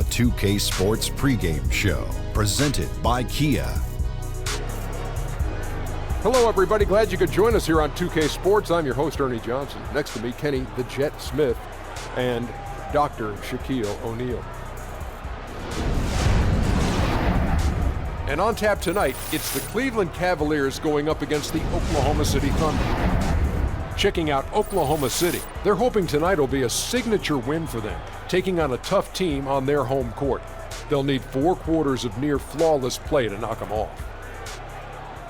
the 2K Sports pregame show, presented by Kia. Hello, everybody. Glad you could join us here on 2K Sports. I'm your host, Ernie Johnson. Next to me, Kenny the Jet Smith and Dr. Shaquille O'Neal. And on tap tonight, it's the Cleveland Cavaliers going up against the Oklahoma City Thunder. Checking out Oklahoma City. They're hoping tonight will be a signature win for them, taking on a tough team on their home court. They'll need 4 quarters of near flawless play to knock them off.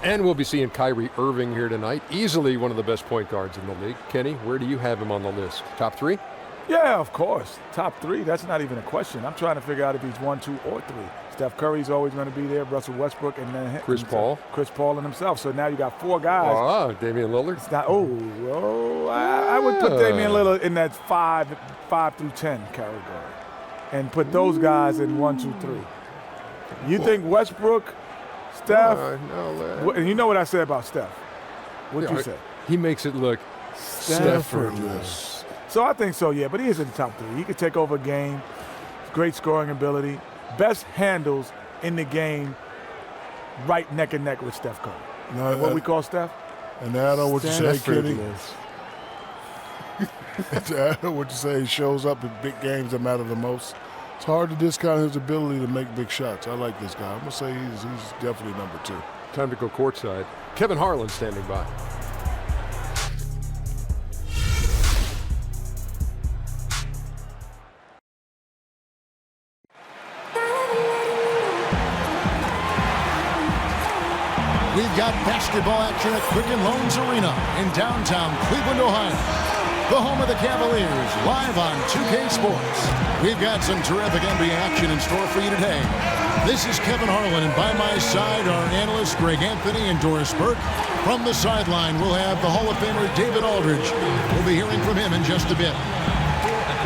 And we'll be seeing Kyrie Irving here tonight, easily one of the best point guards in the league. Kenny, where do you have him on the list? Top 3? Yeah, of course. Top 3, that's not even a question. I'm trying to figure out if he's 1, 2, or 3. Steph Curry's always going to be there, Russell Westbrook, and then Chris Paul. Chris Paul and himself. So now you got 4 guys. Damian Lillard. It's not, I would put Damian Lillard in that 5 through 10 category and put those guys in 1, 2, 3. You think Westbrook, Steph, and you know what I said about Steph. What'd you say? He makes it look Staffordless. So I think so, yeah, but he is in the top 3. He could take over a game, great scoring ability, best handles in the game, right neck and neck with Steph Curry. No, what we call Steph? And I know what you say, Kenny. I know what you say. He shows up in big games that matter the most. It's hard to discount his ability to make big shots. I like this guy. I'm going to say he's definitely number 2. Time to go courtside. Kevin Harlan standing by. We've got basketball action at Quicken Loans Arena in downtown Cleveland, Ohio. The home of the Cavaliers, live on 2K Sports. We've got some terrific NBA action in store for you today. This is Kevin Harlan, and by my side are analysts Greg Anthony and Doris Burke. From the sideline, we'll have the Hall of Famer David Aldridge. We'll be hearing from him in just a bit.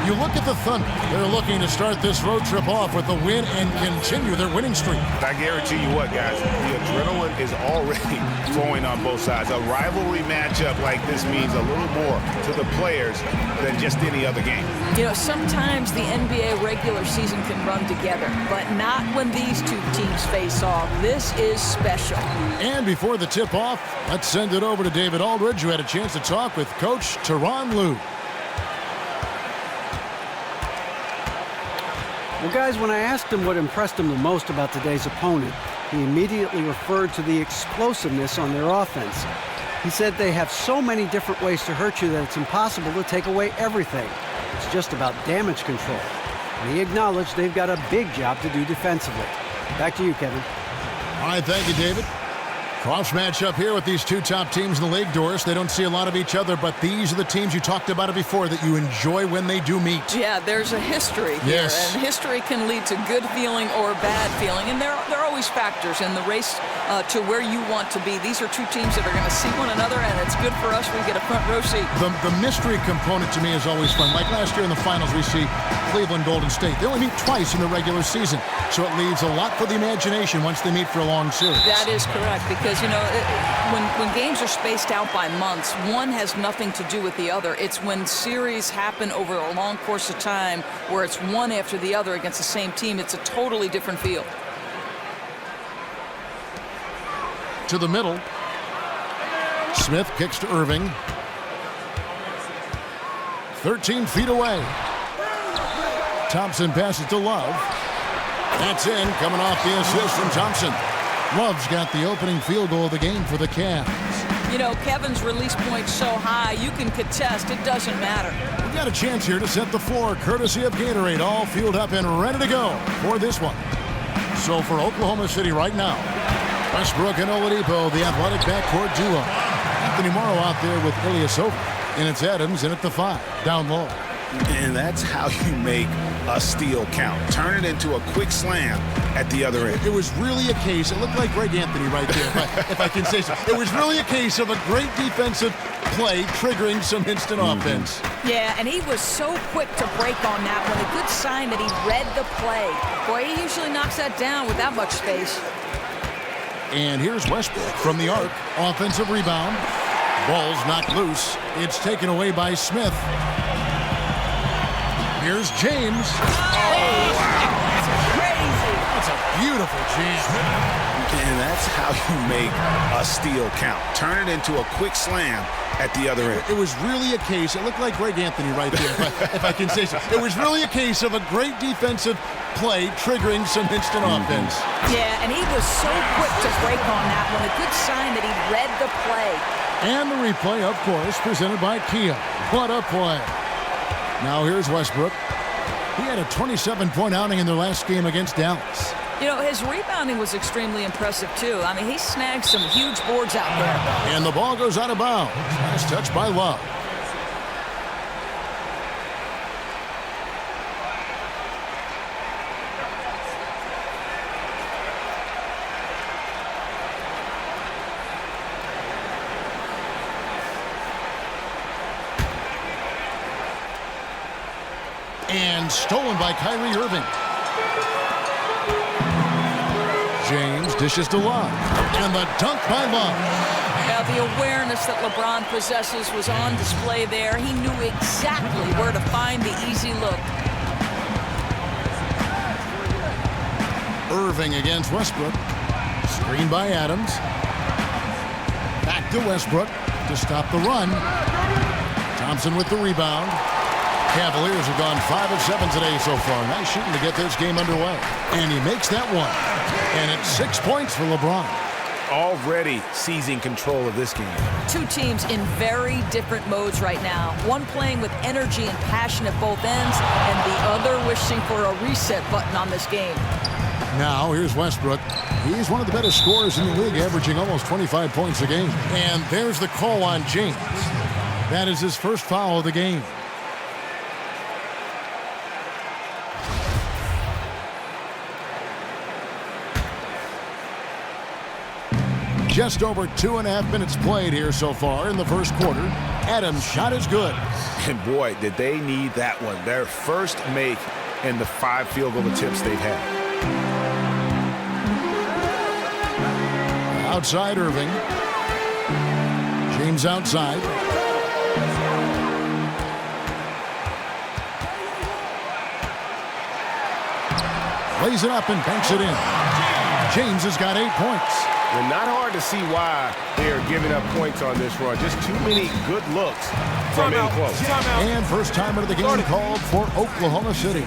You look at the Thunder. They're looking to start this road trip off with a win and continue their winning streak. I guarantee you what, guys, the adrenaline is already flowing on both sides. A rivalry matchup like this means a little more to the players than just any other game. You know, sometimes the NBA regular season can run together, but not when these two teams face off. This is special. And before the tip-off, let's send it over to David Aldridge, who had a chance to talk with Coach Tyronn Lue. Well, guys, when I asked him what impressed him the most about today's opponent, he immediately referred to the explosiveness on their offense. He said they have so many different ways to hurt you that it's impossible to take away everything. It's just about damage control. And he acknowledged they've got a big job to do defensively. Back to you, Kevin. All right, thank you, David. Cross matchup here with these 2 top teams in the league, Doris. They don't see a lot of each other, but these are the teams you talked about it before that you enjoy when they do meet. Yeah, there's a history here, and history can lead to good feeling or bad feeling, and there are always factors in the race to where you want to be. These are 2 teams that are going to see one another, and it's good for us. We get a front row seat. The mystery component to me is always fun. Like last year in the finals, we see Cleveland Golden State. They only meet twice in the regular season, so it leaves a lot for the imagination once they meet for a long series. That is correct, because, you know, when games are spaced out by months, one has nothing to do with the other. It's when series happen over a long course of time where it's one after the other against the same team. It's a totally different feel. To the middle. Smith kicks to Irving. 13 feet away. Thompson passes to Love. That's in, coming off the assist from Thompson. Love's got the opening field goal of the game for the Cavs. You know, Kevin's release point's so high, you can contest. It doesn't matter. We got a chance here to set the floor, courtesy of Gatorade, all fueled up and ready to go for this one. So for Oklahoma City right now, Westbrook and Oladipo, the athletic backcourt duo. Anthony Morrow out there with Ilyasova. And it's Adams in at the 5, down low. And that's how you make a steal count. Turn it into a quick slam at the other end. It was really a case, it looked like Greg Anthony right there, if I can say so. It was really a case of a great defensive play triggering some instant offense. Yeah, and he was so quick to break on that one. A good sign that he read the play. Boy, he usually knocks that down with that much space. And here's Westbrook from the arc. Offensive rebound. Ball's knocked loose. It's taken away by Smith. Here's James. Oh, wow. And that's how you make a steal count. Turn it into a quick slam at the other end. It was really a case, it looked like Greg Anthony right there, if I can say so. It was really a case of a great defensive play triggering some instant offense. Yeah, and he was so quick to break on that one. A good sign that he read the play. And the replay, of course, presented by Kia. What a play. Now here's Westbrook. He had a 27-point outing in their last game against Dallas. You know, his rebounding was extremely impressive, too. I mean, he snagged some huge boards out there. And the ball goes out of bounds. Nice touch by Love. And stolen by Kyrie Irving. James dishes to Love. And the dunk by Love. Now, the awareness that LeBron possesses was on display there. He knew exactly where to find the easy look. Irving against Westbrook. Screen by Adams. Back to Westbrook to stop the run. Thompson with the rebound. Cavaliers have gone 5 of 7 today so far. Nice shooting to get this game underway. And he makes that one. And it's 6 points for LeBron. Already seizing control of this game. Two teams in very different modes right now. One playing with energy and passion at both ends, and the other wishing for a reset button on this game. Now, here's Westbrook. He's one of the better scorers in the league, averaging almost 25 points a game. And there's the call on James. That is his first foul of the game. Just over 2.5 minutes played here so far in the first quarter. Adams' shot is good. And boy, did they need that one. Their first make in the 5 field goal attempts they've had. Outside Irving. James outside. Lays it up and banks it in. James has got 8 points. And not hard to see why they are giving up points on this run. Just too many good looks from in close. And first timer of the game called for Oklahoma City.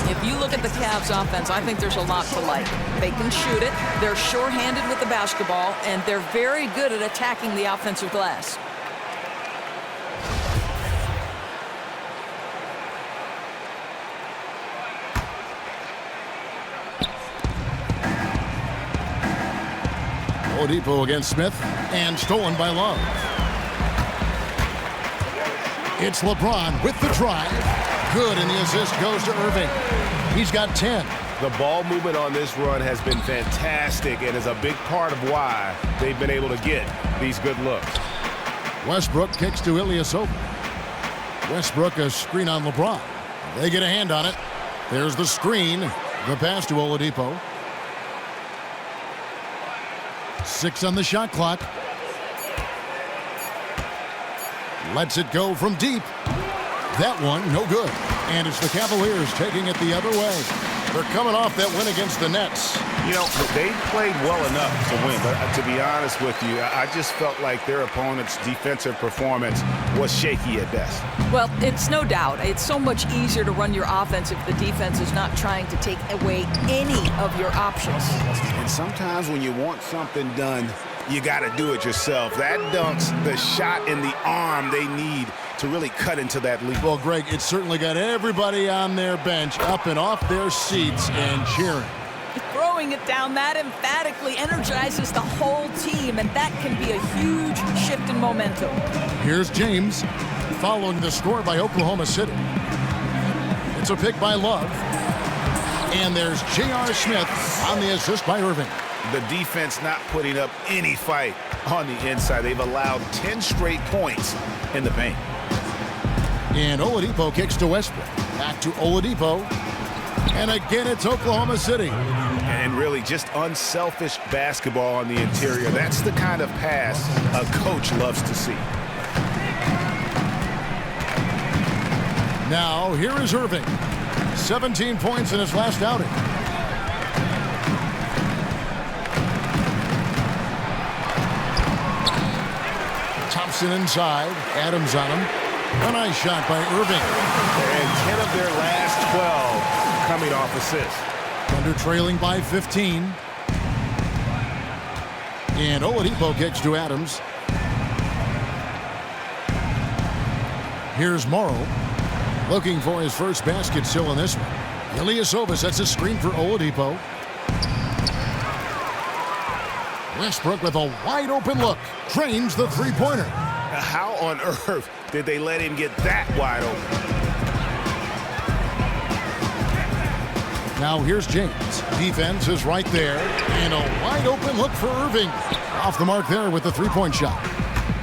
If you look at the Cavs offense, I think there's a lot to like. They can shoot it, they're sure-handed with the basketball, and they're very good at attacking the offensive glass. Oladipo against Smith, and stolen by Love. It's LeBron with the drive. Good, and the assist goes to Irving. He's got 10. The ball movement on this run has been fantastic and is a big part of why they've been able to get these good looks. Westbrook kicks to Ilyasova. Westbrook a screen on LeBron. They get a hand on it. There's the screen. The pass to Oladipo. 6 on the shot clock. Lets it go from deep. That one, no good. And it's the Cavaliers taking it the other way. They're coming off that win against the Nets. You know, they played well enough to win, but to be honest with you, I just felt like their opponent's defensive performance was shaky at best. Well, it's no doubt. It's so much easier to run your offense if the defense is not trying to take away any of your options. And sometimes when you want something done, you got to do it yourself. That dunks the shot in the arm they need to really cut into that lead. Well, Greg, it's certainly got everybody on their bench up and off their seats and cheering. Throwing it down that emphatically energizes the whole team, and that can be a huge shift in momentum. Here's James following the score by Oklahoma City. It's a pick by Love. And there's J.R. Smith on the assist by Irving. The defense not putting up any fight on the inside. They've allowed 10 straight points in the paint. And Oladipo kicks to Westbrook. Back to Oladipo. And again, it's Oklahoma City. And really just unselfish basketball on the interior. That's the kind of pass a coach loves to see. Now, here is Irving. 17 points in his last outing. Thompson inside. Adams on him. A nice shot by Irving. And 10 of their last 12 coming off assists. Thunder trailing by 15. And Oladipo kicks to Adams. Here's Morrow. Looking for his first basket still in this one. Ilyasova sets a screen for Oladipo. Westbrook with a wide open look. Drains the three-pointer. How on earth did they let him get that wide open? Now here's James. Defense is right there. And a wide open look for Irving. Off the mark there with the three-point shot.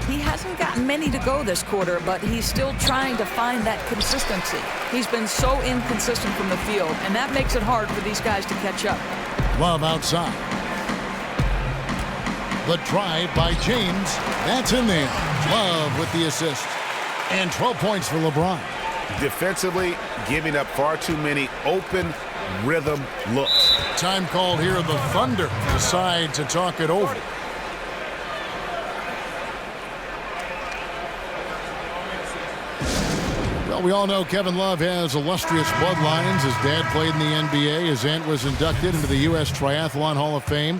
He hasn't gotten many to go this quarter, but he's still trying to find that consistency. He's been so inconsistent from the field, and that makes it hard for these guys to catch up. Love outside. The drive by James. That's in there. Love with the assist. And 12 points for LeBron. Defensively, giving up far too many open rhythm looks. Time called here. The Thunder decide to talk it over. Well, we all know Kevin Love has illustrious bloodlines. His dad played in the NBA. His aunt was inducted into the U.S. Triathlon Hall of Fame.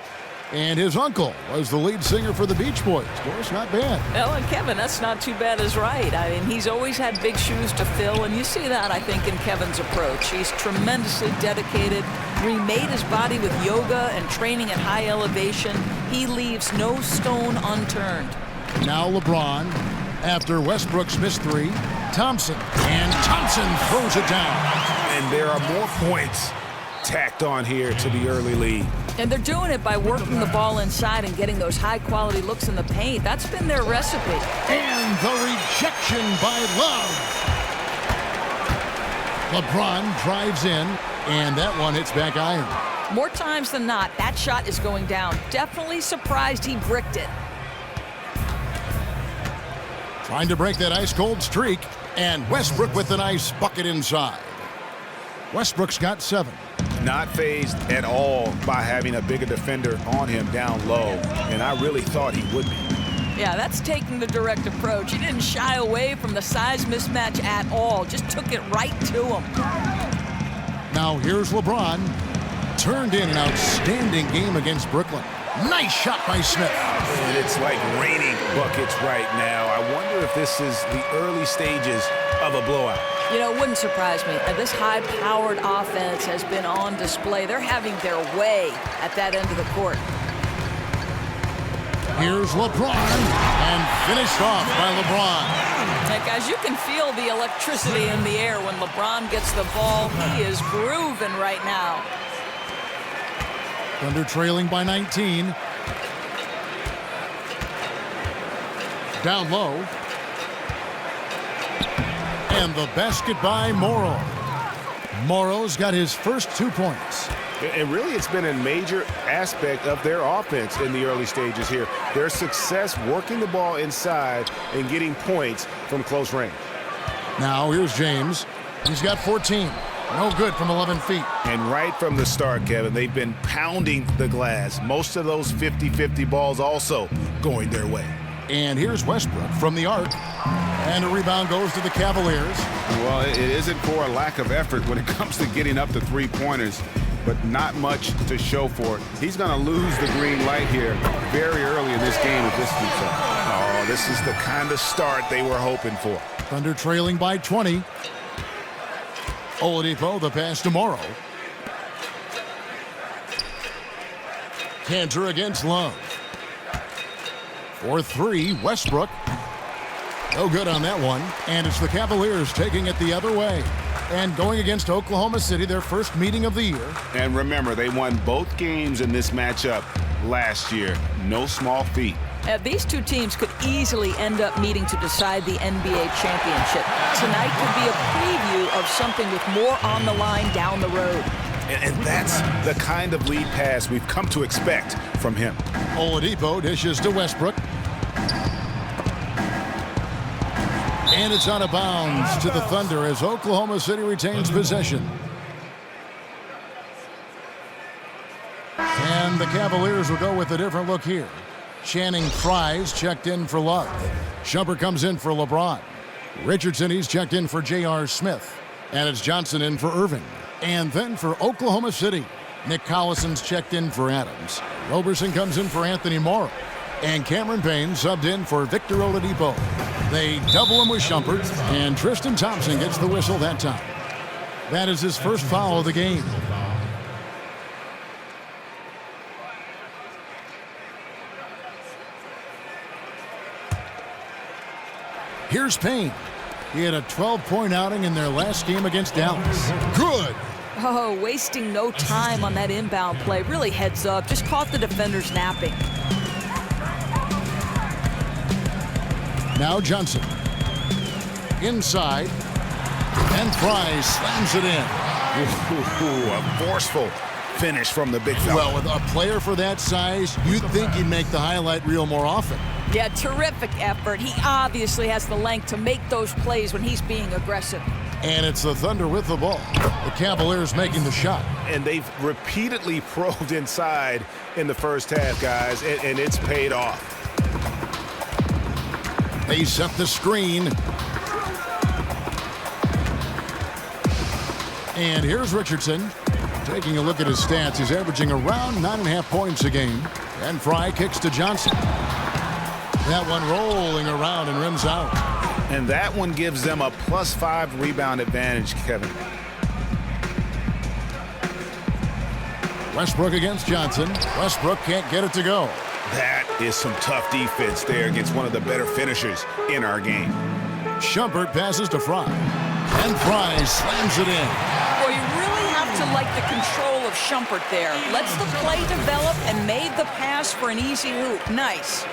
And his uncle was the lead singer for the Beach Boys. Of course, not bad. Well, and Kevin, that's not too bad is right. I mean, he's always had big shoes to fill, and you see that, I think, in Kevin's approach. He's tremendously dedicated, remade his body with yoga and training at high elevation. He leaves no stone unturned. Now LeBron, after Westbrook's missed three, Thompson, and Thompson throws it down. And there are more points tacked on here to the early lead. And they're doing it by working the ball inside and getting those high-quality looks in the paint. That's been their recipe. And the rejection by Love. LeBron drives in, and that one hits back iron. More times than not, that shot is going down. Definitely surprised he bricked it. Trying to break that ice-cold streak, and Westbrook with a nice bucket inside. Westbrook's got 7. Not fazed at all by having a bigger defender on him down low, and I really thought he would be. Yeah, that's taking the direct approach. He didn't shy away from the size mismatch at all. Just took it right to him. Now here's LeBron. Turned in an outstanding game against Brooklyn. Nice shot by Smith. And it's like raining buckets right now. I wonder if this is the early stages of a blowout. You know, it wouldn't surprise me. This high-powered offense has been on display. They're having their way at that end of the court. Here's LeBron, and finished off by LeBron. Now, guys, you can feel the electricity in the air when LeBron gets the ball. He is grooving right now. Thunder trailing by 19. Down low. And the basket by Morrow. Morrow's got his first 2 points. And really, it's been a major aspect of their offense in the early stages here. Their success working the ball inside and getting points from close range. Now here's James. He's got 14. No good from 11 feet. And right from the start, Kevin, they've been pounding the glass. Most of those 50-50 balls also going their way. And here's Westbrook from the arc. And a rebound goes to the Cavaliers. Well, it isn't for a lack of effort when it comes to getting up to three-pointers, but not much to show for it. He's going to lose the green light here very early in this game if this keeps up. Oh, this is the kind of start they were hoping for. Thunder trailing by 20. Oladipo, the pass to Morrow. Cantor against Love. For 3, Westbrook. No good on that one. And it's the Cavaliers taking it the other way. And going against Oklahoma City, their first meeting of the year. And remember, they won both games in this matchup last year. No small feat. These two teams could easily end up meeting to decide the NBA championship. Tonight could be a preview of something with more on the line down the road. And that's the kind of lead pass we've come to expect from him. Oladipo dishes to Westbrook. And it's out of bounds to the Thunder as Oklahoma City retains possession. And the Cavaliers will go with a different look here. Channing Frye's checked in for Love. Shumpert comes in for LeBron. Richardson, he's checked in for J.R. Smith. And it's Johnson in for Irving. And then for Oklahoma City, Nick Collison's checked in for Adams. Roberson comes in for Anthony Morrow. And Cameron Payne subbed in for Victor Oladipo. They double him with Shumpert, and Tristan Thompson gets the whistle that time. That is his first foul of the game. Here's Payne. He had a 12-point outing in their last game against Dallas. Good. Oh, wasting no time on that inbound play. Really heads up. Just caught the defenders napping. Now Johnson. Inside. And Frye slams it in. Ooh, a forceful finish from the big fella. Well, with a player for that size, you'd think he'd make the highlight reel more often. Yeah, terrific effort. He obviously has the length to make those plays when he's being aggressive. And it's the Thunder with the ball. The Cavaliers making the shot. And they've repeatedly probed inside in the first half, guys, and it's paid off. They set the screen. And here's Richardson. Taking a look at his stats, he's averaging around 9.5 points a game. And Frye kicks to Johnson. That one rolling around and rims out. And that one gives them a +5 rebound advantage, Kevin. Westbrook against Johnson. Westbrook can't get it to go. That is some tough defense there against one of the better finishers in our game. Shumpert passes to Frye. And Frye slams it in. Boy, you really have to like the control of Shumpert there. Lets the play develop and made the pass for an easy hoop. Nice.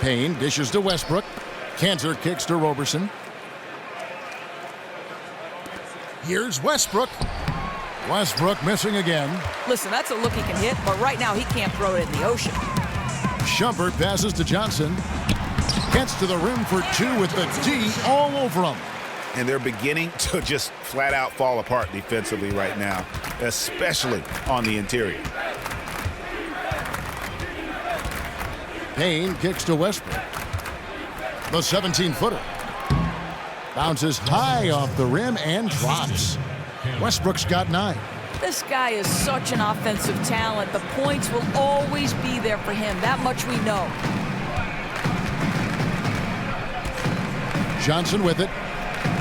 Payne dishes to Westbrook. Cantor kicks to Roberson. Here's Westbrook. Westbrook missing again. Listen, that's a look he can hit, but right now he can't throw it in the ocean. Shumpert passes to Johnson. Gets to the rim for two with the D all over him. And they're beginning to just flat out fall apart defensively right now, especially on the interior. Payne kicks to Westbrook. The 17-footer. Bounces high off the rim and drops. Westbrook's got 9. This guy is such an offensive talent. The points will always be there for him. That much we know. Johnson with it.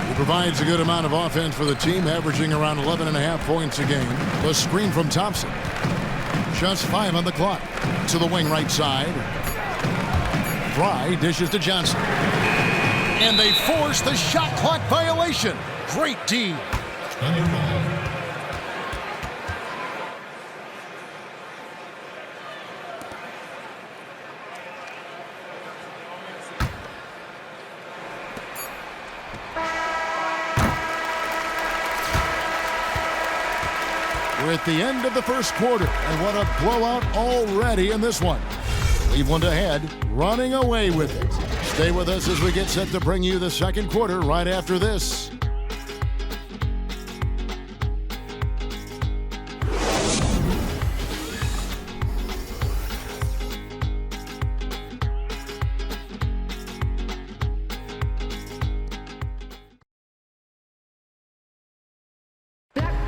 He provides a good amount of offense for the team, averaging around 11.5 points a game. The screen from Thompson. Just 5 on the clock. To the wing right side. Frye dishes to Johnson. And they force the shot clock violation. Great D. We're at the end of the first quarter, and what a blowout already in this one. Cleveland ahead, running away with it. Stay with us as we get set to bring you the second quarter right after this.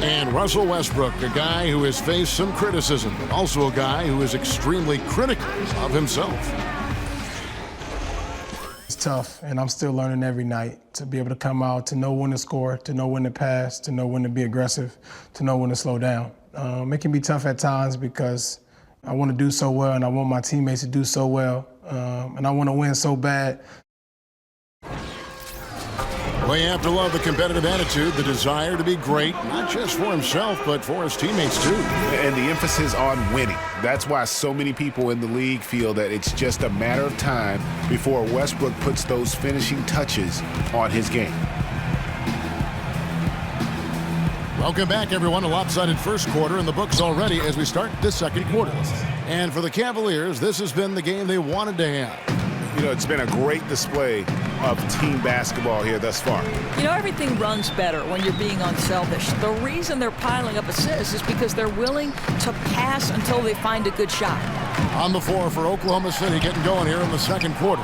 And Russell Westbrook, a guy who has faced some criticism, but also a guy who is extremely critical of himself. It's tough, and I'm still learning every night to be able to come out, to know when to score, to know when to pass, to know when to be aggressive, to know when to slow down. It can be tough at times because I want to do so well, and I want my teammates to do so well, and I want to win so bad. Well, you have to love the competitive attitude, the desire to be great, not just for himself, but for his teammates, too. And the emphasis on winning. That's why so many people in the league feel that it's just a matter of time before Westbrook puts those finishing touches on his game. Welcome back, everyone. A lopsided first quarter in the books already as we start this second quarter. And for the Cavaliers, this has been the game they wanted to have. You know, it's been a great display of team basketball here thus far. You know, everything runs better when you're being unselfish. The reason they're piling up assists is because they're willing to pass until they find a good shot. On the floor for Oklahoma City, getting going here in the second quarter.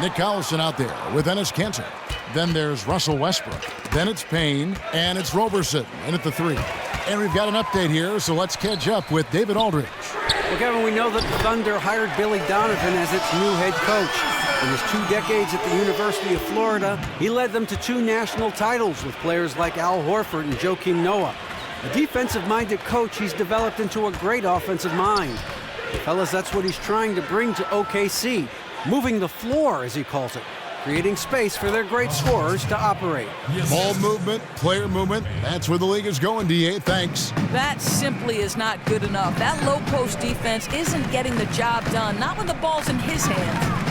Nick Collison out there with Enes Kanter. Then there's Russell Westbrook. Then it's Payne, and it's Roberson in at the 3. And we've got an update here, so let's catch up with David Aldridge. Well, Kevin, we know that the Thunder hired Billy Donovan as its new head coach. In his 2 decades at the University of Florida, he led them to 2 national titles with players like Al Horford and Joakim Noah. A defensive-minded coach, he's developed into a great offensive mind. Fellas, that's what he's trying to bring to OKC. Moving the floor, as he calls it. Creating space for their great scorers to operate. Ball movement, player movement, that's where the league is going, DA. Thanks. That simply is not good enough. That low post defense isn't getting the job done, not when the ball's in his hands.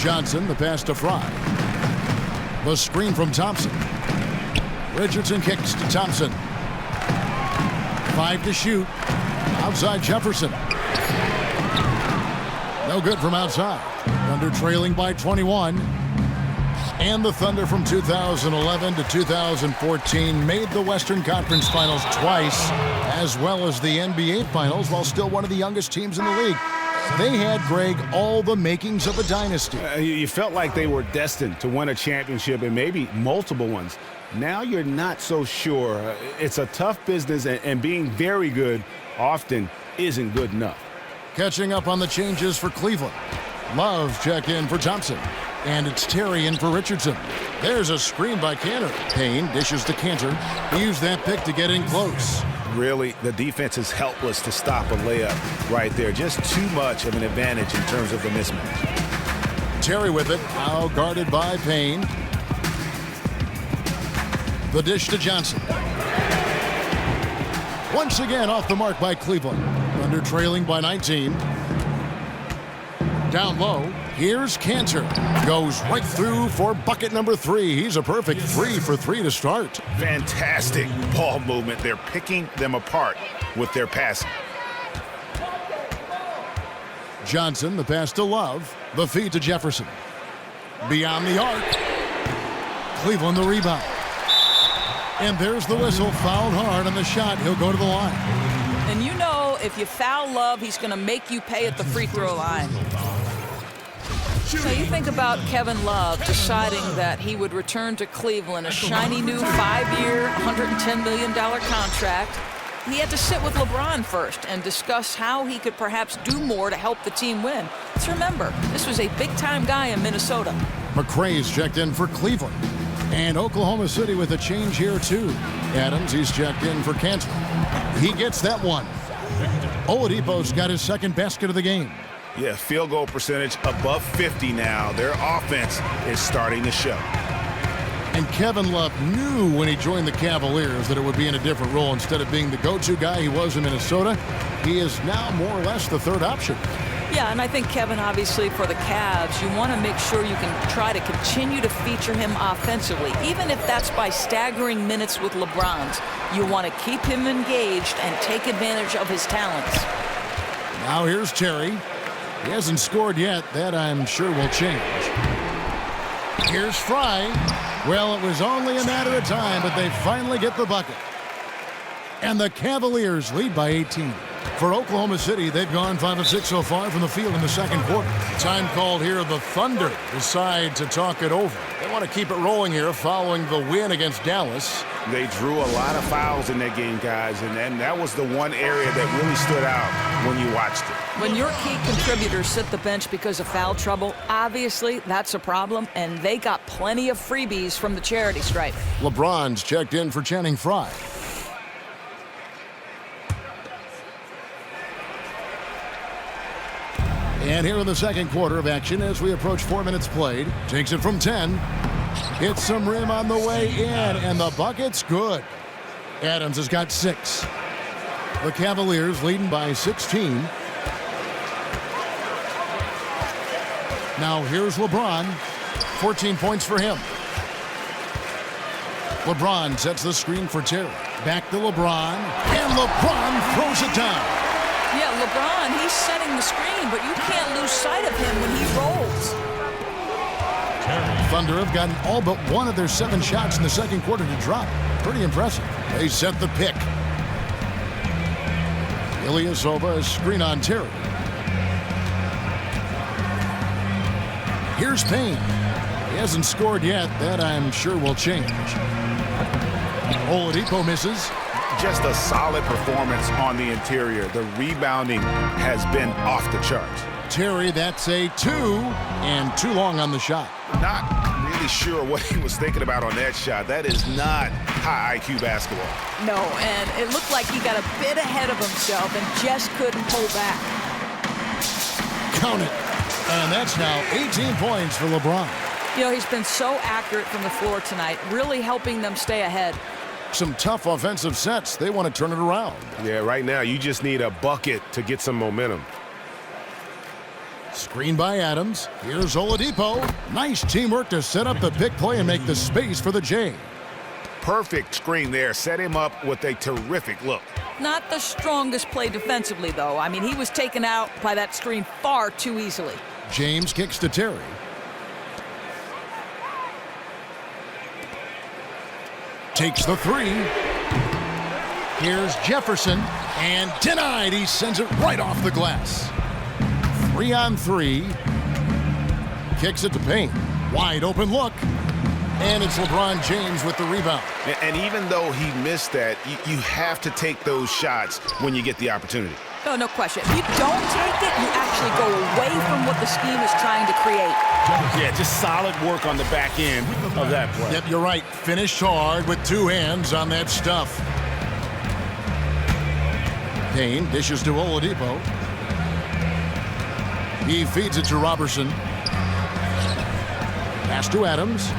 Johnson, the pass to Fry. The screen from Thompson. Richardson kicks to Thompson. 5 to shoot. Outside Jefferson. No good from outside. Thunder trailing by 21. And the Thunder from 2011 to 2014 made the Western Conference Finals twice, as well as the NBA Finals, while still one of the youngest teams in the league. They had, Greg, all the makings of a dynasty. You felt like they were destined to win a championship and maybe multiple ones. Now you're not so sure. It's a tough business, and being very good often isn't good enough. Catching up on the changes for Cleveland. Love check in for Thompson. And it's Terry in for Richardson. There's a screen by Kanter. Payne dishes to Kanter. He used that pick to get in close. Really, the defense is helpless to stop a layup right there. Just too much of an advantage in terms of the mismatch. Terry with it, now guarded by Payne. The dish to Johnson. Once again off the mark by Cleveland. Thunder trailing by 19. Down low, here's Kanter. Goes right through for bucket number 3. He's a perfect 3 for 3 to start. Fantastic ball movement. They're picking them apart with their passing. Johnson, the pass to Love. The feed to Jefferson. Beyond the arc. Cleveland the rebound. And there's the whistle. Fouled hard on the shot. He'll go to the line. And you know, if you foul Love, he's going to make you pay at the free throw line. So you think about Kevin Love deciding that he would return to Cleveland, a shiny new 5-year, $110 million contract. He had to sit with LeBron first and discuss how he could perhaps do more to help the team win. Let's remember, this was a big-time guy in Minnesota. McRae's checked in for Cleveland. And Oklahoma City with a change here, too. Adams, he's checked in for Kanter. He gets that one. Oladipo's got his second basket of the game. Yeah, field goal percentage above 50 now. Their offense is starting to show. And Kevin Love knew when he joined the Cavaliers that it would be in a different role. Instead of being the go-to guy he was in Minnesota, he is now more or less the third option. Yeah, and I think, Kevin, obviously for the Cavs, you want to make sure you can try to continue to feature him offensively, even if that's by staggering minutes with LeBron's. You want to keep him engaged and take advantage of his talents. Now here's Terry. He hasn't scored yet. That, I'm sure, will change. Here's Fry. Well, it was only a matter of time, but they finally get the bucket. And the Cavaliers lead by 18. For Oklahoma City, they've gone 5 of 6 so far from the field in the second quarter. Time called here. The Thunder decide to talk it over. They want to keep it rolling here following the win against Dallas. They drew a lot of fouls in that game, guys, and that was the one area that really stood out when you watched it. When your key contributors sit the bench because of foul trouble, obviously that's a problem, and they got plenty of freebies from the charity stripe. LeBron's checked in for Channing Frye. And here in the second quarter of action as we approach 4 minutes played. Takes it from 10. Hits some rim on the way in, and the bucket's good. Adams has got 6. The Cavaliers leading by 16. Now here's LeBron. 14 points for him. LeBron sets the screen for Terry. Back to LeBron, and LeBron throws it down. Yeah, LeBron, he's setting the screen, but you can't lose sight of him when he rolls. Thunder have gotten all but one of their 7 shots in the second quarter to drop. Pretty impressive. They set the pick. Ilyasova, a screen on Terry. Here's Payne. He hasn't scored yet. That I'm sure will change. Oladipo misses. Just a solid performance on the interior. The rebounding has been off the charts. Terry, that's a 2, and too long on the shot. Not really sure what he was thinking about on that shot. That is not high IQ basketball. No, and it looked like he got a bit ahead of himself and just couldn't pull back. Count it. And that's now 18 points for LeBron. You know, he's been so accurate from the floor tonight, really helping them stay ahead. Some tough offensive sets. They want to turn it around. Yeah, right now you just need a bucket to get some momentum. Screen by Adams. Here's Oladipo. Nice teamwork to set up the pick play and make the space for the J. Perfect screen there. Set him up with a terrific look. Not the strongest play defensively, though. I mean, he was taken out by that screen far too easily. James kicks to Terry. Takes the 3. Here's Jefferson. And denied. He sends it right off the glass. 3 on 3. Kicks it to Payne. Wide open look. And it's LeBron James with the rebound. And even though he missed that, you have to take those shots when you get the opportunity. Oh, no question. If you don't take it, you actually go away from what the scheme is trying to create. Yeah, just solid work on the back end of that play. Yep, you're right. Finished hard with 2 hands on that stuff. Payne dishes to Oladipo. He feeds it to Robertson. Pass to Adams.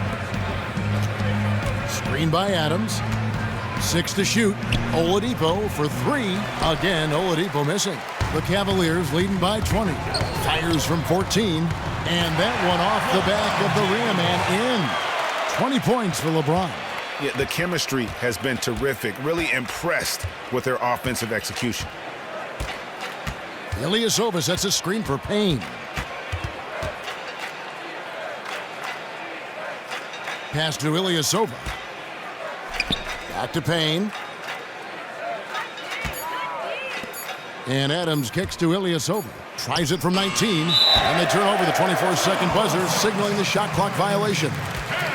Screen by Adams. 6 to shoot. Oladipo for 3. Again, Oladipo missing. The Cavaliers leading by 20. Fires from 14. And that one off the back of the rim and in. 20 points for LeBron. Yeah, the chemistry has been terrific. Really impressed with their offensive execution. Ilyasova sets a screen for Payne. Pass to Ilyasova. Back to Payne. And Adams kicks to Ilyasova. Tries it from 19. And they turn over the 24-second buzzer, signaling the shot clock violation.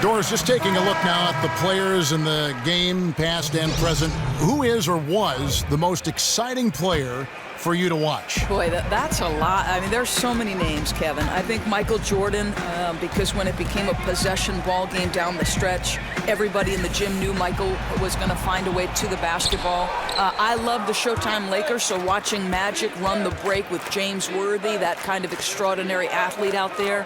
Doris, just taking a look now at the players in the game, past and present. Who is or was the most exciting player for you to watch? Boy, that's a lot. I mean, there's so many names, Kevin. I think Michael Jordan, because when it became a possession ball game down the stretch, everybody in the gym knew Michael was going to find a way to the basketball. I love the Showtime Lakers, so watching Magic run the break with James Worthy, that kind of extraordinary athlete out there.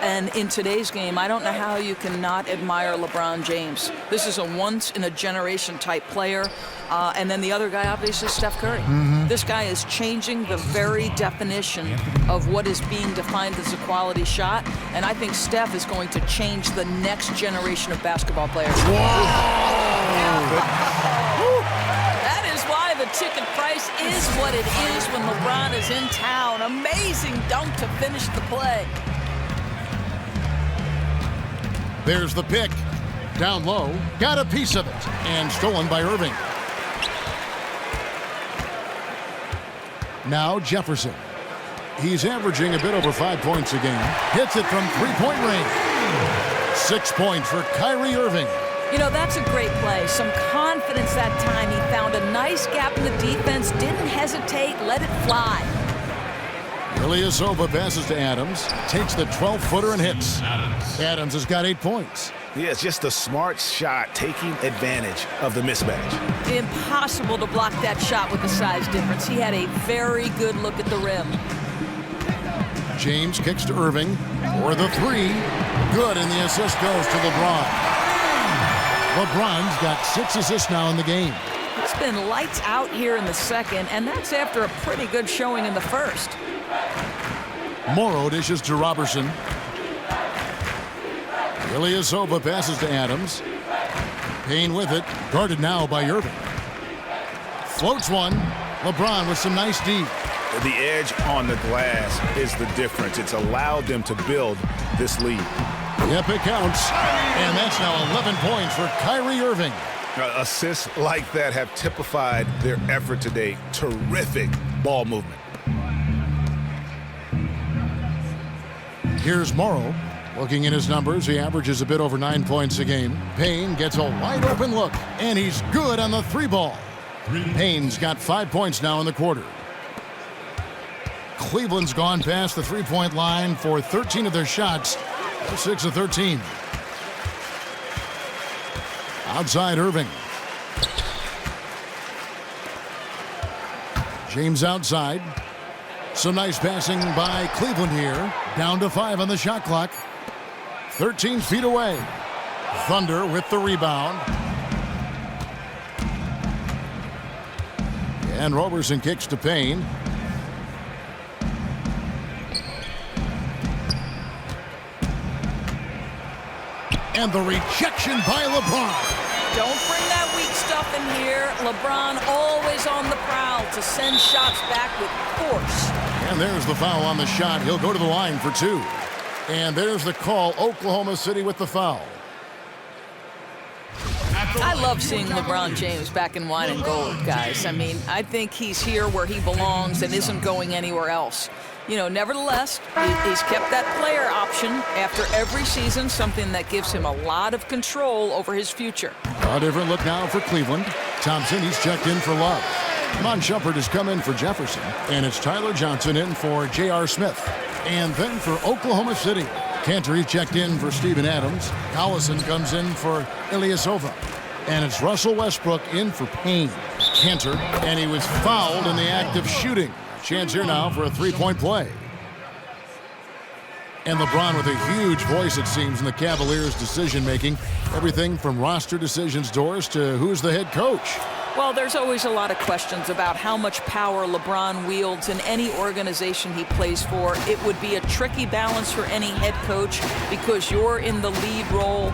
And in today's game, I don't know how you can not admire LeBron James. This is a once-in-a-generation type player. And then the other guy, obviously, Steph Curry. This guy is changing the very definition of what is being defined as a quality shot. And I think Steph is going to change the next generation of basketball players. That is why the ticket price is what it is when LeBron is in town. Amazing dunk to finish the play. There's the pick. Down low. Got a piece of it. And stolen by Irving. Now Jefferson. He's averaging a bit over 5 points a game. Hits it from three-point range. 6 points for Kyrie Irving. You know, that's a great play. Some confidence that time. He found a nice gap in the defense. Didn't hesitate. Let it fly. Ilyasova passes to Adams. Takes the 12-footer and hits. Adams has got 8 points. Yeah, it's just a smart shot, taking advantage of the mismatch. Impossible to block that shot with the size difference. He had a very good look at the rim. James kicks to Irving for the 3. Good, and the assist goes to LeBron. LeBron's got 6 assists now in the game. It's been lights out here in the second, and that's after a pretty good showing in the first. Morrow dishes to Robertson. Ilyasova passes to Adams. Payne with it. Guarded now by Irving. Floats one. LeBron with some nice D. The edge on the glass is the difference. It's allowed them to build this lead. Yep, it counts. And that's now 11 points for Kyrie Irving. Assists like that have typified their effort today. Terrific ball movement. Here's Morrow. Looking at his numbers, he averages a bit over 9 points a game. Payne gets a wide open look, and he's good on the 3-ball. Payne's got 5 points now in the quarter. Cleveland's gone past the 3-point line for 13 of their shots. They're 6 of 13. Outside Irving. James outside. Some nice passing by Cleveland here. Down to 5 on the shot clock. 13 feet away. Thunder with the rebound. And Roberson kicks to Payne. And the rejection by LeBron. Don't bring that weak stuff in here. LeBron always on the prowl to send shots back with force. And there's the foul on the shot. He'll go to the line for 2. And there's the call. Oklahoma City with the foul. I love seeing LeBron James back in wine and gold, guys. I mean, I think he's here where he belongs and isn't going anywhere else. You know, nevertheless, he's kept that player option after every season, something that gives him a lot of control over his future. A different look now for Cleveland. Thompson, he's checked in for Love. Mon Shumpert has come in for Jefferson. And it's Tyler Johnson in for J.R. Smith. And then for Oklahoma City, Cantor, he's checked in for Steven Adams. Collison comes in for Ilyasova. And it's Russell Westbrook in for Payne. Cantor, and he was fouled in the act of shooting. Chance here now for a 3-point play. And LeBron with a huge voice, it seems, in the Cavaliers' decision-making. Everything from roster decisions, Doris, to who's the head coach. Well, there's always a lot of questions about how much power LeBron wields in any organization he plays for. It would be a tricky balance for any head coach because you're in the lead role.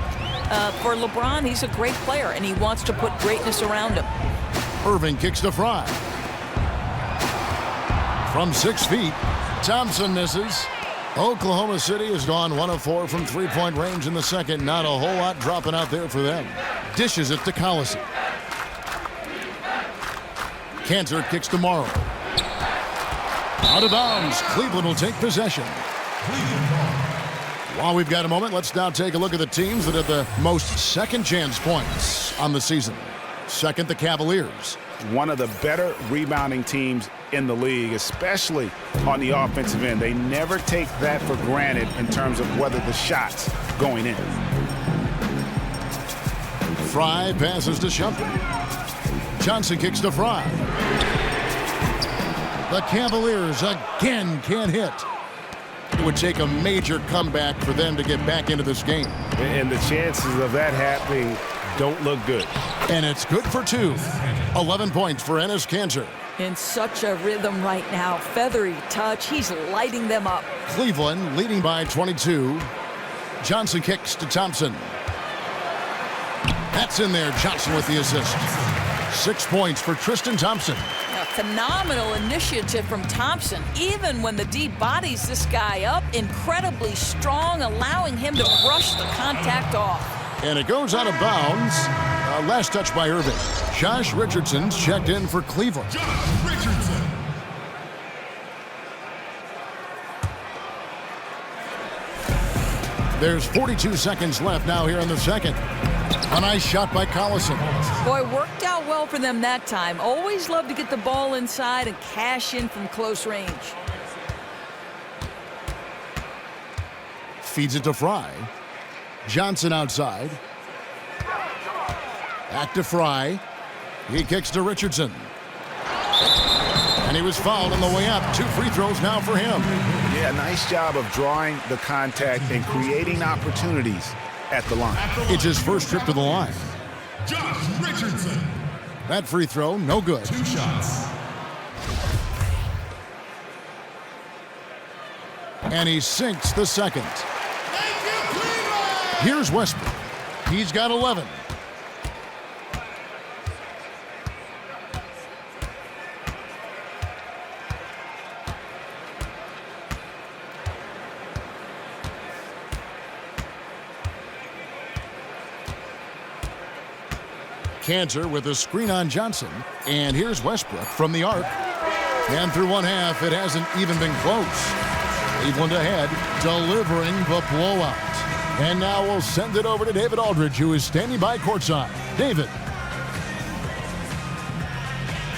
For LeBron, he's a great player, and he wants to put greatness around him. Irving kicks to Fry. From 6 feet, Thompson misses. Oklahoma City has gone 1 of 4 from 3-point range in the second. Not a whole lot dropping out there for them. Dishes it to Collison. Cantor kicks to Morrow. Out of bounds. Cleveland will take possession. While we've got a moment, let's now take a look at the teams that have the most second chance points on the season. Second, the Cavaliers. One of the better rebounding teams in the league, especially on the offensive end. They never take that for granted in terms of whether the shot's going in. Fry passes to Shumpert. Johnson kicks to Fry. The Cavaliers again can't hit. It would take a major comeback for them to get back into this game. And the chances of that happening don't look good. And it's good for 2. 11 points for Enes Kanter. In such a rhythm right now. Feathery touch. He's lighting them up. Cleveland leading by 22. Johnson kicks to Thompson. That's in there. Johnson with the assist. 6 points for Tristan Thompson. A phenomenal initiative from Thompson. Even when the D bodies this guy up, incredibly strong, allowing him to brush the contact off. And it goes out of bounds. Last touch by Irving. Josh Richardson's checked in for Cleveland. Josh Richardson. There's 42 seconds left now here in the second. A nice shot by Collison. Boy, worked out well for them that time. Always love to get the ball inside and cash in from close range. Feeds it to Fry. Johnson outside. Back to Fry. He kicks to Richardson. And he was fouled on the way up. 2 free throws now for him. Yeah, nice job of drawing the contact and creating opportunities at the line. It's his first trip to the line. Josh Richardson. That free throw, no good. 2 shots. And he sinks the second. Here's Westbrook. He's got 11. Cantor with a screen on Johnson. And here's Westbrook from the arc. And through one half, it hasn't even been close. Cleveland ahead, delivering the blowout. And now we'll send it over to David Aldridge, who is standing by courtside. David.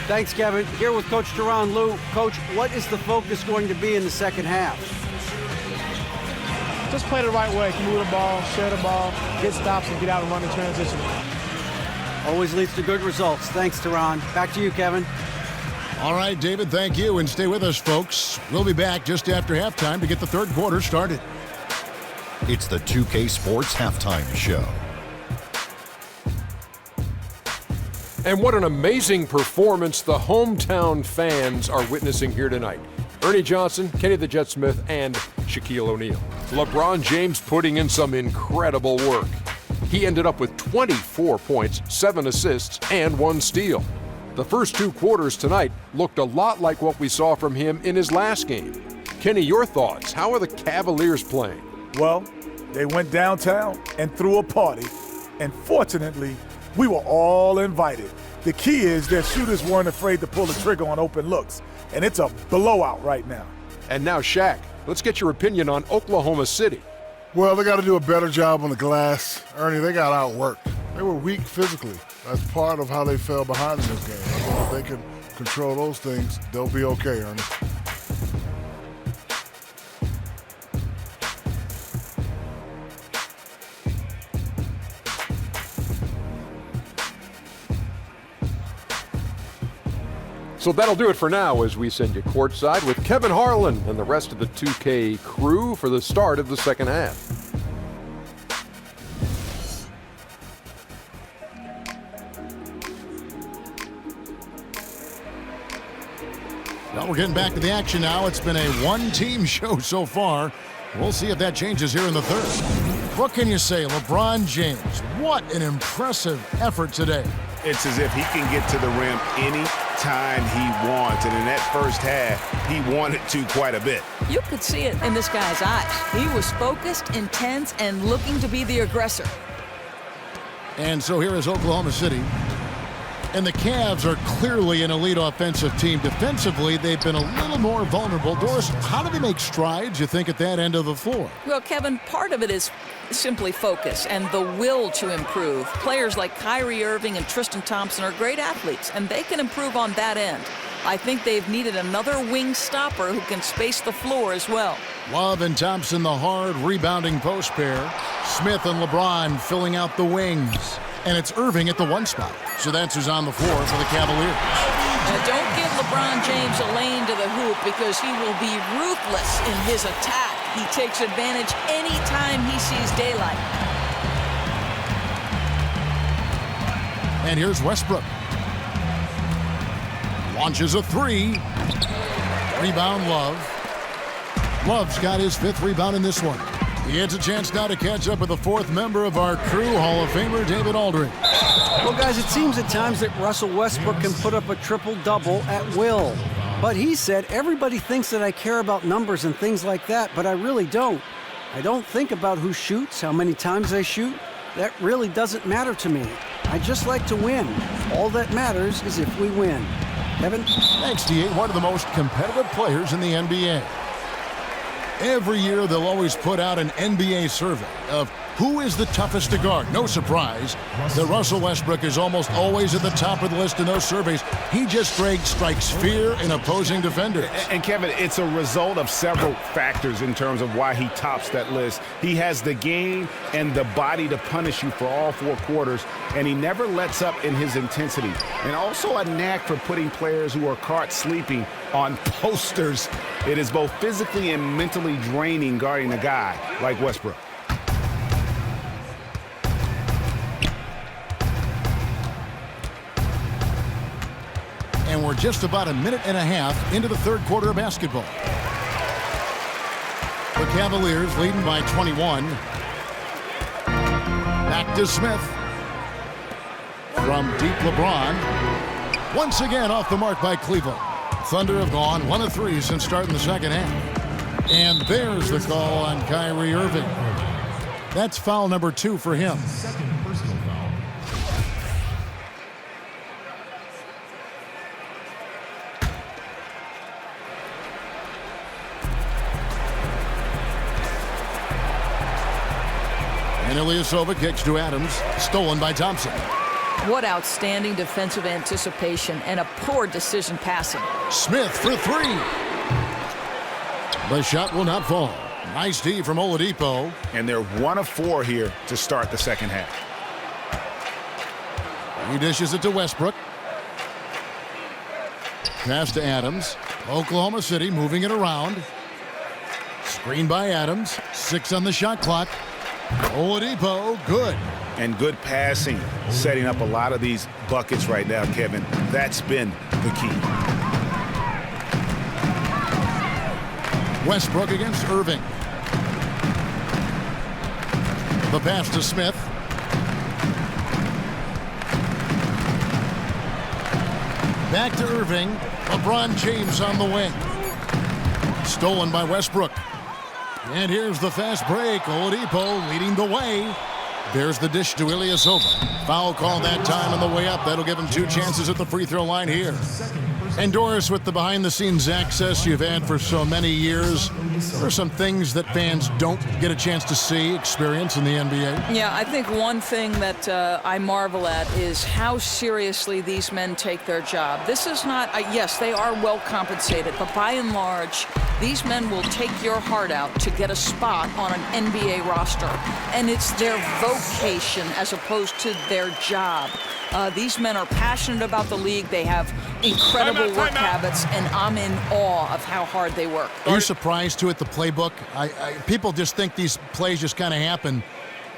Thanks, Kevin. Here with Coach Teron Lou. Coach, what is the focus going to be in the second half? Just play the right way. Move the ball, share the ball, get stops, and get out and run in transition. Always leads to good results. Thanks, Teron. Back to you, Kevin. All right, David, thank you. And stay with us, folks. We'll be back just after halftime to get the third quarter started. It's the 2K Sports Halftime Show. And what an amazing performance the hometown fans are witnessing here tonight. Ernie Johnson, Kenny the Jet Smith, and Shaquille O'Neal. LeBron James putting in some incredible work. He ended up with 24 points, 7 assists, and 1 steal. The first 2 quarters tonight looked a lot like what we saw from him in his last game. Kenny, your thoughts? How are the Cavaliers playing? Well, they went downtown and threw a party, and fortunately, we were all invited. The key is their shooters weren't afraid to pull the trigger on open looks, and it's a blowout right now. And now, Shaq, let's get your opinion on Oklahoma City. Well, they got to do a better job on the glass. Ernie, they got outworked. They were weak physically. That's part of how they fell behind in this game. I think if they can control those things, they'll be okay, Ernie. So that'll do it for now as we send you courtside with Kevin Harlan and the rest of the 2K crew for the start of the second half. Well, we're getting back to the action now. It's been a one-team show so far. We'll see if that changes here in the third. What can you say, LeBron James? What an impressive effort today. It's as if he can get to the rim any time he wants. And in that first half, he wanted to quite a bit. You could see it in this guy's eyes. He was focused, intense, and looking to be the aggressor. And so here is Oklahoma City. And the Cavs are clearly an elite offensive team. Defensively, they've been a little more vulnerable. Doris, how do they make strides, you think, at that end of the floor? Well, Kevin, part of it is simply focus and the will to improve. Players like Kyrie Irving and Tristan Thompson are great athletes, and they can improve on that end. I think they've needed another wing stopper who can space the floor as well. Love and Thompson, the hard rebounding post pair. Smith and LeBron filling out the wings. And it's Irving at the 1 spot. So that's who's on the floor for the Cavaliers. Now, don't give LeBron James a lane to the hoop because he will be ruthless in his attack. He takes advantage anytime he sees daylight. And here's Westbrook. Launches a 3. Rebound, Love. Love's got his 5th rebound in this one. He gets a chance now to catch up with the 4th member of our crew, Hall of Famer David Aldridge. Well, guys, it seems at times that Russell Westbrook can put up a triple-double at will. But he said, everybody thinks that I care about numbers and things like that, but I really don't. I don't think about who shoots, how many times I shoot. That really doesn't matter to me. I just like to win. All that matters is if we win. Kevin? Thanks, D.A., one of the most competitive players in the NBA. Every year, they'll always put out an NBA survey of who is the toughest to guard. No surprise that Russell Westbrook is almost always at the top of the list in those surveys. He just strikes fear in opposing defenders. And Kevin, it's a result of several factors in terms of why he tops that list. He has the game and the body to punish you for all 4 quarters, and he never lets up in his intensity. And also a knack for putting players who are caught sleeping on posters. It is both physically and mentally draining guarding a guy like Westbrook. And we're just about a minute and a half into the third quarter of basketball. The Cavaliers leading by 21. Back to Smith. From deep, LeBron. Once again off the mark by Cleveland. Thunder have gone 1 of 3 since starting the second half. And there's the call on Kyrie Irving. That's foul number 2 for him. Ilyasova kicks to Adams. Stolen by Thompson. What outstanding defensive anticipation and a poor decision passing. Smith for three. The shot will not fall. Nice D from Oladipo. And they're 1 of 4 here to start the second half. He dishes it to Westbrook. Pass to Adams. Oklahoma City moving it around. Screen by Adams. 6 on the shot clock. Oladipo, good. And good passing, setting up a lot of these buckets right now, Kevin. That's been the key. Westbrook against Irving. The pass to Smith. Back to Irving. LeBron James on the wing. Stolen by Westbrook. And here's the fast break. Oladipo leading the way. There's the dish to Ilyasova. Foul call that time on the way up. That'll give him 2 chances at the free throw line here. And Doris, with the behind-the-scenes access you've had for so many years, there are some things that fans don't get a chance to see, experience in the NBA. Yeah, I think one thing that I marvel at is how seriously these men take their job. This is not, yes, they are well compensated, but by and large, these men will take your heart out to get a spot on an NBA roster. And it's their vocation as opposed to their job. These men are passionate about the league. They have incredible work habits, and I'm in awe of how hard they work. Are you surprised too at the playbook? People just think these plays just kind of happen.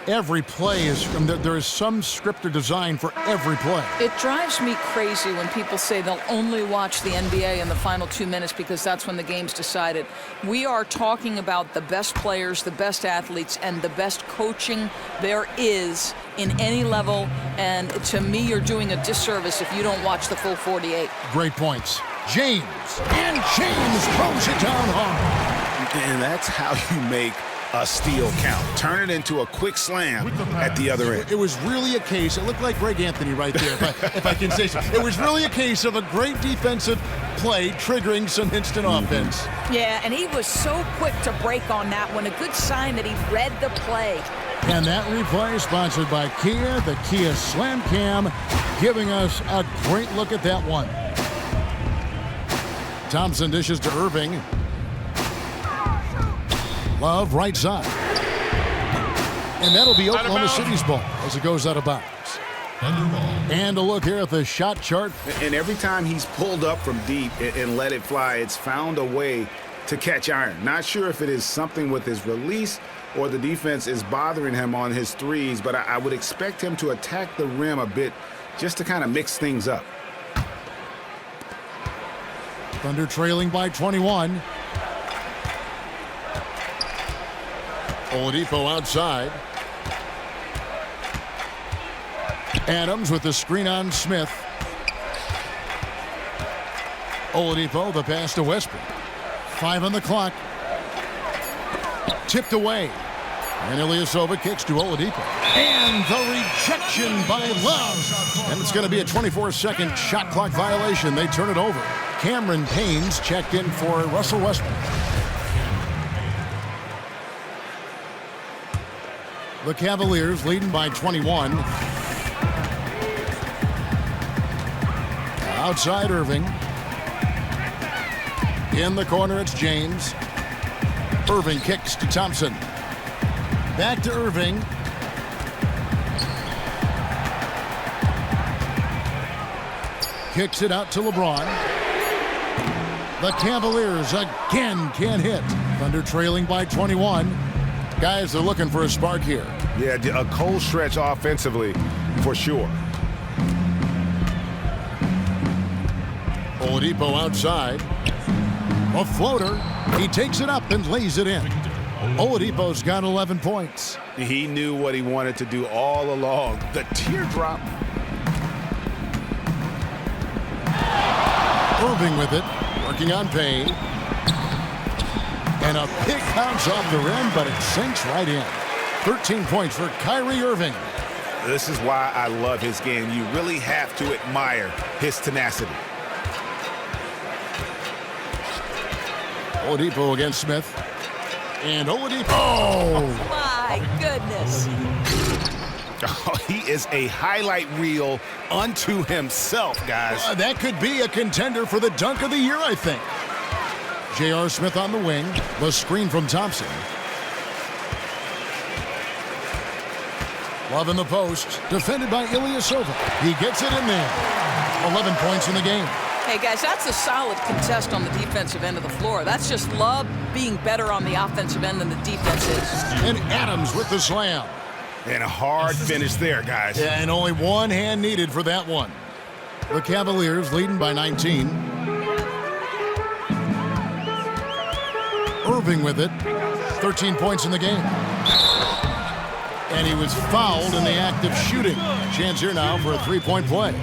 Every play is, there is some script or design for every play. It drives me crazy when people say they'll only watch the NBA in the final 2 minutes because that's when the game's decided. We are talking about the best players, the best athletes, and the best coaching there is in any level. And to me, you're doing a disservice if you don't watch the full 48. Great points. James. And James throws it down hard. And that's how you make a steal count. Turn it into a quick slam at the other end. It was really a case, it looked like Greg Anthony right there, if I can say so. It was really a case of a great defensive play triggering some instant offense. Yeah, and he was so quick to break on that one. A good sign that he read the play. And that replay sponsored by Kia, the Kia Slam Cam, giving us a great look at that one. Thompson dishes to Irving. Love, right side. And that'll be Oklahoma City's ball as it goes out of bounds. And a look here at the shot chart. And every time he's pulled up from deep and let it fly, it's found a way to catch iron. Not sure if it is something with his release or the defense is bothering him on his threes, but I would expect him to attack the rim a bit just to kind of mix things up. Thunder trailing by 21. Oladipo outside. Adams with the screen on Smith. Oladipo, the pass to Westbrook. 5 on the clock. Tipped away. And Ilyasova kicks to Oladipo. And the rejection by Love. And it's going to be a 24-second shot clock violation. They turn it over. Cameron Payne's checked in for Russell Westbrook. The Cavaliers leading by 21. Outside Irving. In the corner, it's James. Irving kicks to Thompson. Back to Irving. Kicks it out to LeBron. The Cavaliers again can't hit. Thunder trailing by 21. Guys, they're looking for a spark here. Yeah, a cold stretch offensively for sure. Oladipo outside. A floater. He takes it up and lays it in. Oladipo's got 11 points. He knew what he wanted to do all along. The teardrop. Irving with it. Working on Payne. And a big bounce off the rim, but it sinks right in. 13 points for Kyrie Irving. This is why I love his game. You really have to admire his tenacity. Oladipo against Smith. And Oladipo. Oh! my goodness. Oh, he is a highlight reel unto himself, guys. That could be a contender for the dunk of the year, I think. J.R. Smith on the wing. The screen from Thompson. Love in the post. Defended by Ilyasova. He gets it in there. 11 points in the game. Hey, guys, that's a solid contest on the defensive end of the floor. That's just Love being better on the offensive end than the defense is. And Adams with the slam. And a hard finish there, guys. Yeah, and only one hand needed for that one. The Cavaliers leading by 19. Irving with it. 13 points in the game. And he was fouled in the act of shooting. Chance here now for a three-point play.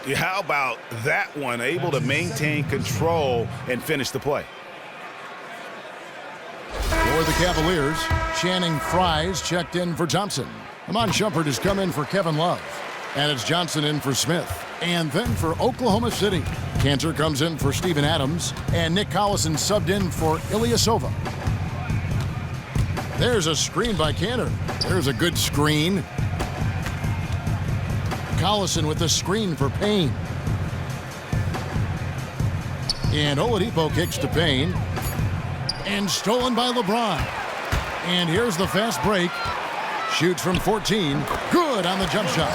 Yeah, how about that one? Able to maintain control and finish the play. For the Cavaliers, Channing Frye's checked in for Thompson. Amon Shumpert has come in for Kevin Love. And it's Johnson in for Smith. And then for Oklahoma City, Cantor comes in for Steven Adams. And Nick Collison subbed in for Ilyasova. There's a screen by Cantor. There's a good screen. Collison with the screen for Payne. And Oladipo kicks to Payne. And stolen by LeBron. And here's the fast break. Shoots from 14. Good on the jump shot.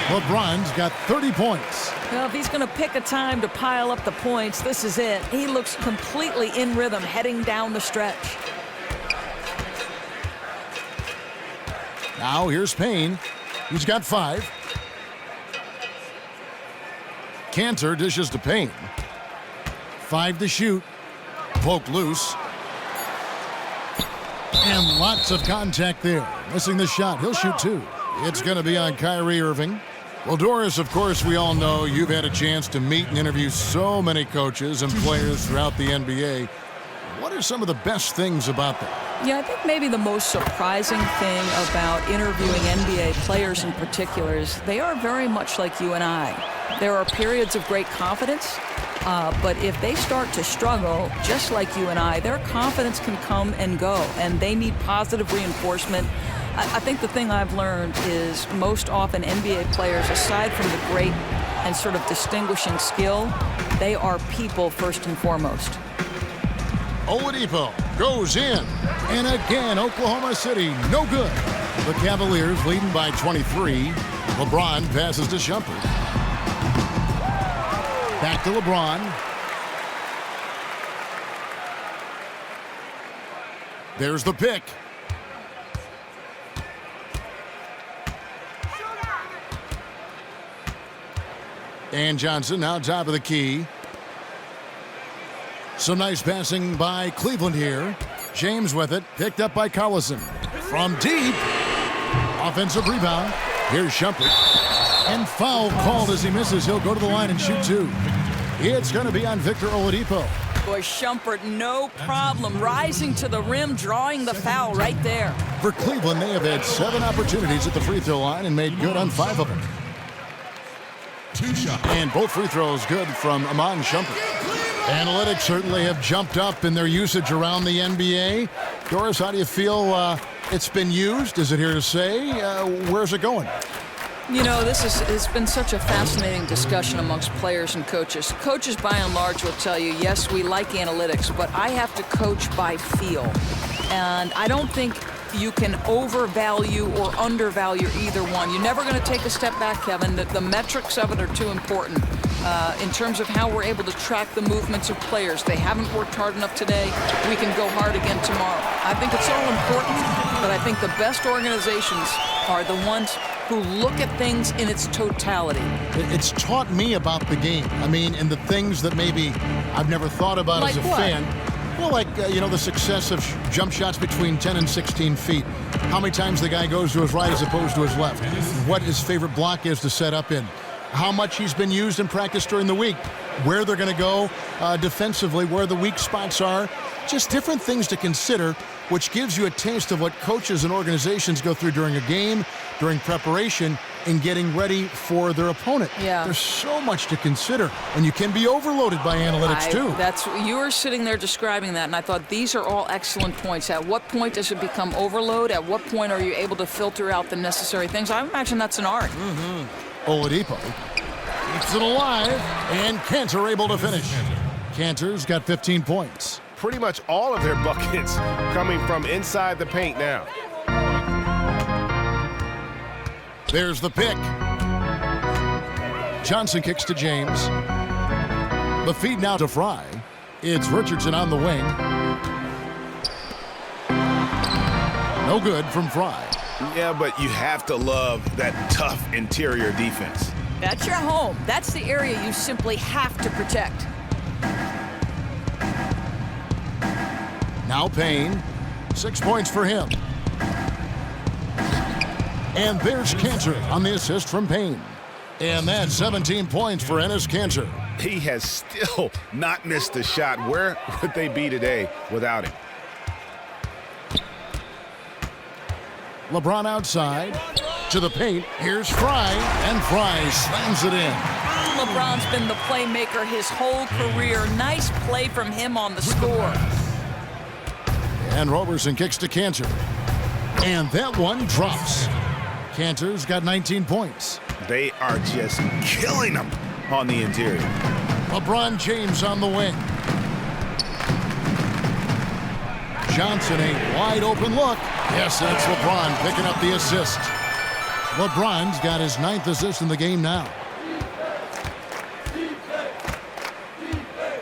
LeBron's got 30 points. Well, if he's going to pick a time to pile up the points, this is it. He looks completely in rhythm heading down the stretch. Now here's Payne. He's got 5. Cantor dishes to Payne. 5 to shoot. Poked loose. And lots of contact there. Missing the shot. He'll shoot 2. It's going to be on Kyrie Irving. Well, Doris, of course, we all know you've had a chance to meet and interview so many coaches and players throughout the NBA. What are some of the best things about that? Yeah, I think maybe the most surprising thing about interviewing NBA players in particular is they are very much like you and I. There are periods of great confidence, but if they start to struggle, just like you and I, their confidence can come and go, and they need positive reinforcement. I think the thing I've learned is most often NBA players, aside from the great and sort of distinguishing skill, they are people first and foremost. Oladipo goes in. And again, Oklahoma City, no good. The Cavaliers leading by 23. LeBron passes to Shumpert. Back to LeBron. There's the pick. And Johnson now top of the key. Some nice passing by Cleveland here. James with it, picked up by Collison. From deep. Offensive rebound. Here's Shumpert. And foul called as he misses. He'll go to the line and shoot 2. It's going to be on Victor Oladipo. Boy, Shumpert, no problem. Rising to the rim, drawing the foul right there. For Cleveland, they have had 7 opportunities at the free throw line and made good on 5 of them. 2 shots. And both free throws good from Amon Shumpert. Analytics certainly have jumped up in their usage around the NBA. Doris, how do you feel it's been used? Is it here to say? Where's it going? You know, this has been such a fascinating discussion amongst players and coaches. Coaches, by and large, will tell you, yes, we like analytics, but I have to coach by feel. And I don't think you can overvalue or undervalue either one. You're never going to take a step back, Kevin. The metrics of it are too important in terms of how we're able to track the movements of players. They haven't worked hard enough today. We can go hard again tomorrow. I think it's all important, but I think the best organizations are the ones who look at things in its totality. It's taught me about the game. I mean, and the things that maybe I've never thought about like as a what? fan. Well, like, the success of jump shots between 10 and 16 feet. How many times the guy goes to his right as opposed to his left. What his favorite block is to set up in. How much he's been used in practice during the week. Where they're going to go defensively, where the weak spots are. just different things to consider, which gives you a taste of what coaches and organizations go through during a game, during preparation, and getting ready for their opponent. Yeah. There's so much to consider, and you can be overloaded by analytics too. You were sitting there describing that, and I thought these are all excellent points. At what point does it become overload? At what point are you able to filter out the necessary things? I imagine that's an art. Oladipo keeps it alive, and Cantor able to finish. Cantor's got 15 points. Pretty much all of their buckets coming from inside the paint now. There's the pick. Johnson kicks to James. The feed now to Fry. It's Richardson on the wing. No good from Fry. Yeah, but you have to love that tough interior defense. That's your home. That's the area you simply have to protect. Now Payne. 6 points for him. And there's Cantor on the assist from Payne. And that's 17 points for Enes Kanter. He has still not missed a shot. Where would they be today without him? LeBron outside to the paint. Here's Fry, and Fry slams it in. LeBron's been the playmaker his whole career. Nice play from him on the score. And Roberson kicks to Cantor. And that one drops. Cantor's got 19 points. They are just killing them on the interior. LeBron James on the wing. Johnson, a wide open look. Yes, that's LeBron picking up the assist. LeBron's got his 9th assist in the game now.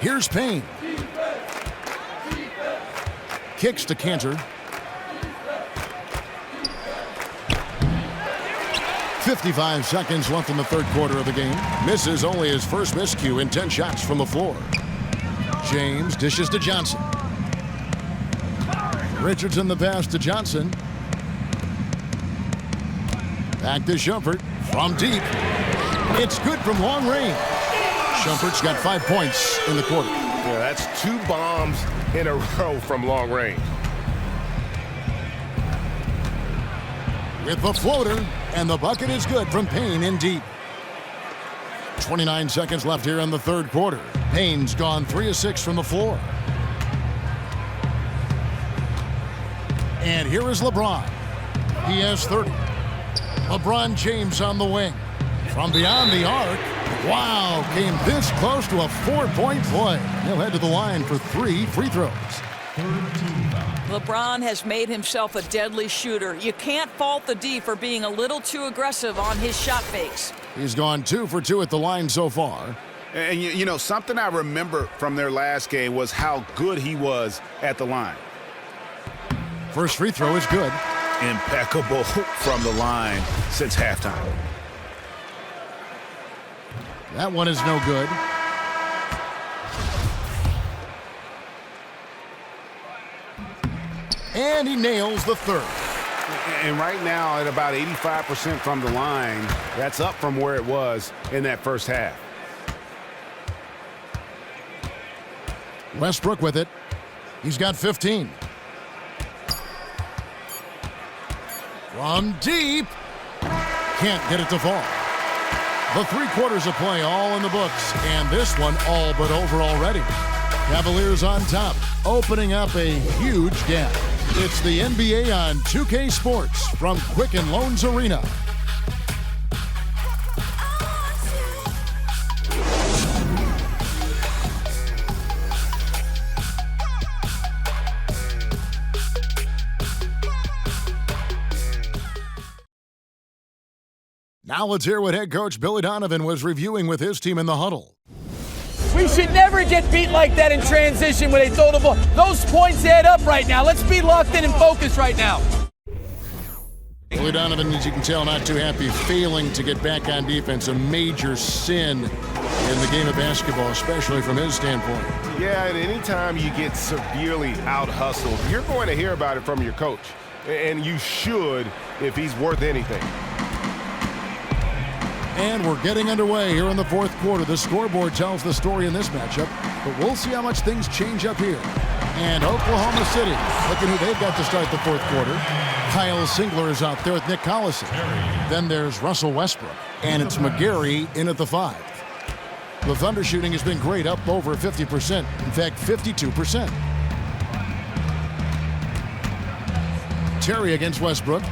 Here's Payne. Kicks to Cantor. 55 seconds left in the third quarter of the game. Misses only his first miscue in 10 shots from the floor. James dishes to Johnson. Richardson the pass to Johnson. Back to Shumpert from deep. It's good from long range. Shumpert's got 5 points in the quarter. Yeah, that's 2 bombs in a row from long range. With the floater, and the bucket is good from Payne in deep. 29 seconds left here in the third quarter. Payne's gone 3 of 6 from the floor. And here is LeBron. He has 30. LeBron James on the wing. From beyond the arc. Wow, came this close to a 4-point play. He'll head to the line for 3 free throws. LeBron has made himself a deadly shooter. You can't fault the D for being a little too aggressive on his shot fakes. He's gone 2 for 2 at the line so far. And you know, something I remember from their last game was how good he was at the line. First free throw is good. Impeccable from the line since halftime. That one is no good. And he nails the third. And right now at about 85% from the line, that's up from where it was in that first half. Westbrook with it. He's got 15. From deep. Can't get it to fall. The 3 quarters of play all in the books, and this one all but over already. Cavaliers on top, opening up a huge gap. It's the NBA on 2K Sports from Quicken Loans Arena. Now let's hear what head coach Billy Donovan was reviewing with his team in the huddle. We should never get beat like that in transition when they throw the ball. Those points add up right now. Let's be locked in and focused right now. Billy Donovan, as you can tell, not too happy, failing to get back on defense. A major sin in the game of basketball, especially from his standpoint. Yeah, and anytime you get severely out-hustled, you're going to hear about it from your coach. And you should if he's worth anything. And we're getting underway here in the fourth quarter. The scoreboard tells the story in this matchup, but we'll see how much things change up here. And Oklahoma City, looking who they've got to start the fourth quarter. Kyle Singler is out there with Nick Collison. Then there's Russell Westbrook. And it's McGarry in at the 5. The Thunder shooting has been great, up over 50%. In fact, 52%. Terry against Westbrook.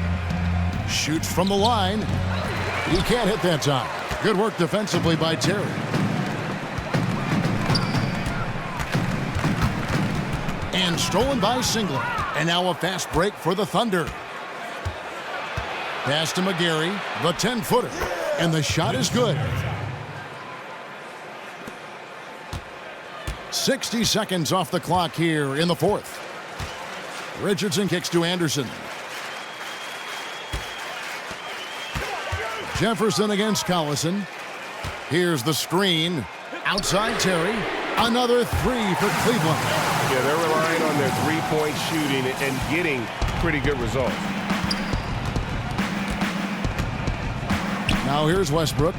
Shoots from the line. He can't hit that time. Good work defensively by Terry. And stolen by Singler. And now a fast break for the Thunder. Pass to McGarry, the 10-footer. And the shot is good. 60 seconds off the clock here in the fourth. Richardson kicks to Anderson. Jefferson against Collison. Here's the screen. Outside Terry. Another 3 for Cleveland. Yeah, they're relying on their three-point shooting and getting pretty good results. Now here's Westbrook.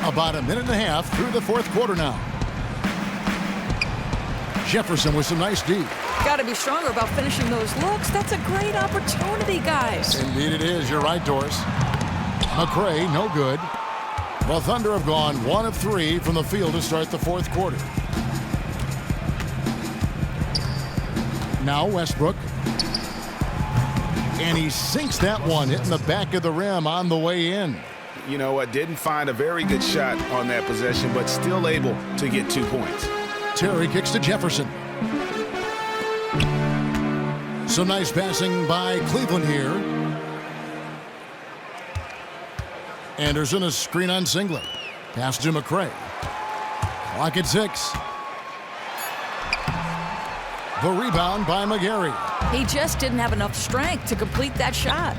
About a minute and a half through the fourth quarter now. Jefferson with some nice D. Got to be stronger about finishing those looks. That's a great opportunity, guys. Indeed it is. You're right, Doris. McRae, no good. The Thunder have gone 1 of 3 from the field to start the fourth quarter. Now Westbrook. And he sinks that one, hitting the back of the rim on the way in. You know what? Didn't find a very good shot on that possession, but still able to get 2 points. Terry kicks to Jefferson. Some nice passing by Cleveland here. Anderson, a screen on Singler. Pass to McRae. Clock at 6. The rebound by McGarry. He just didn't have enough strength to complete that shot.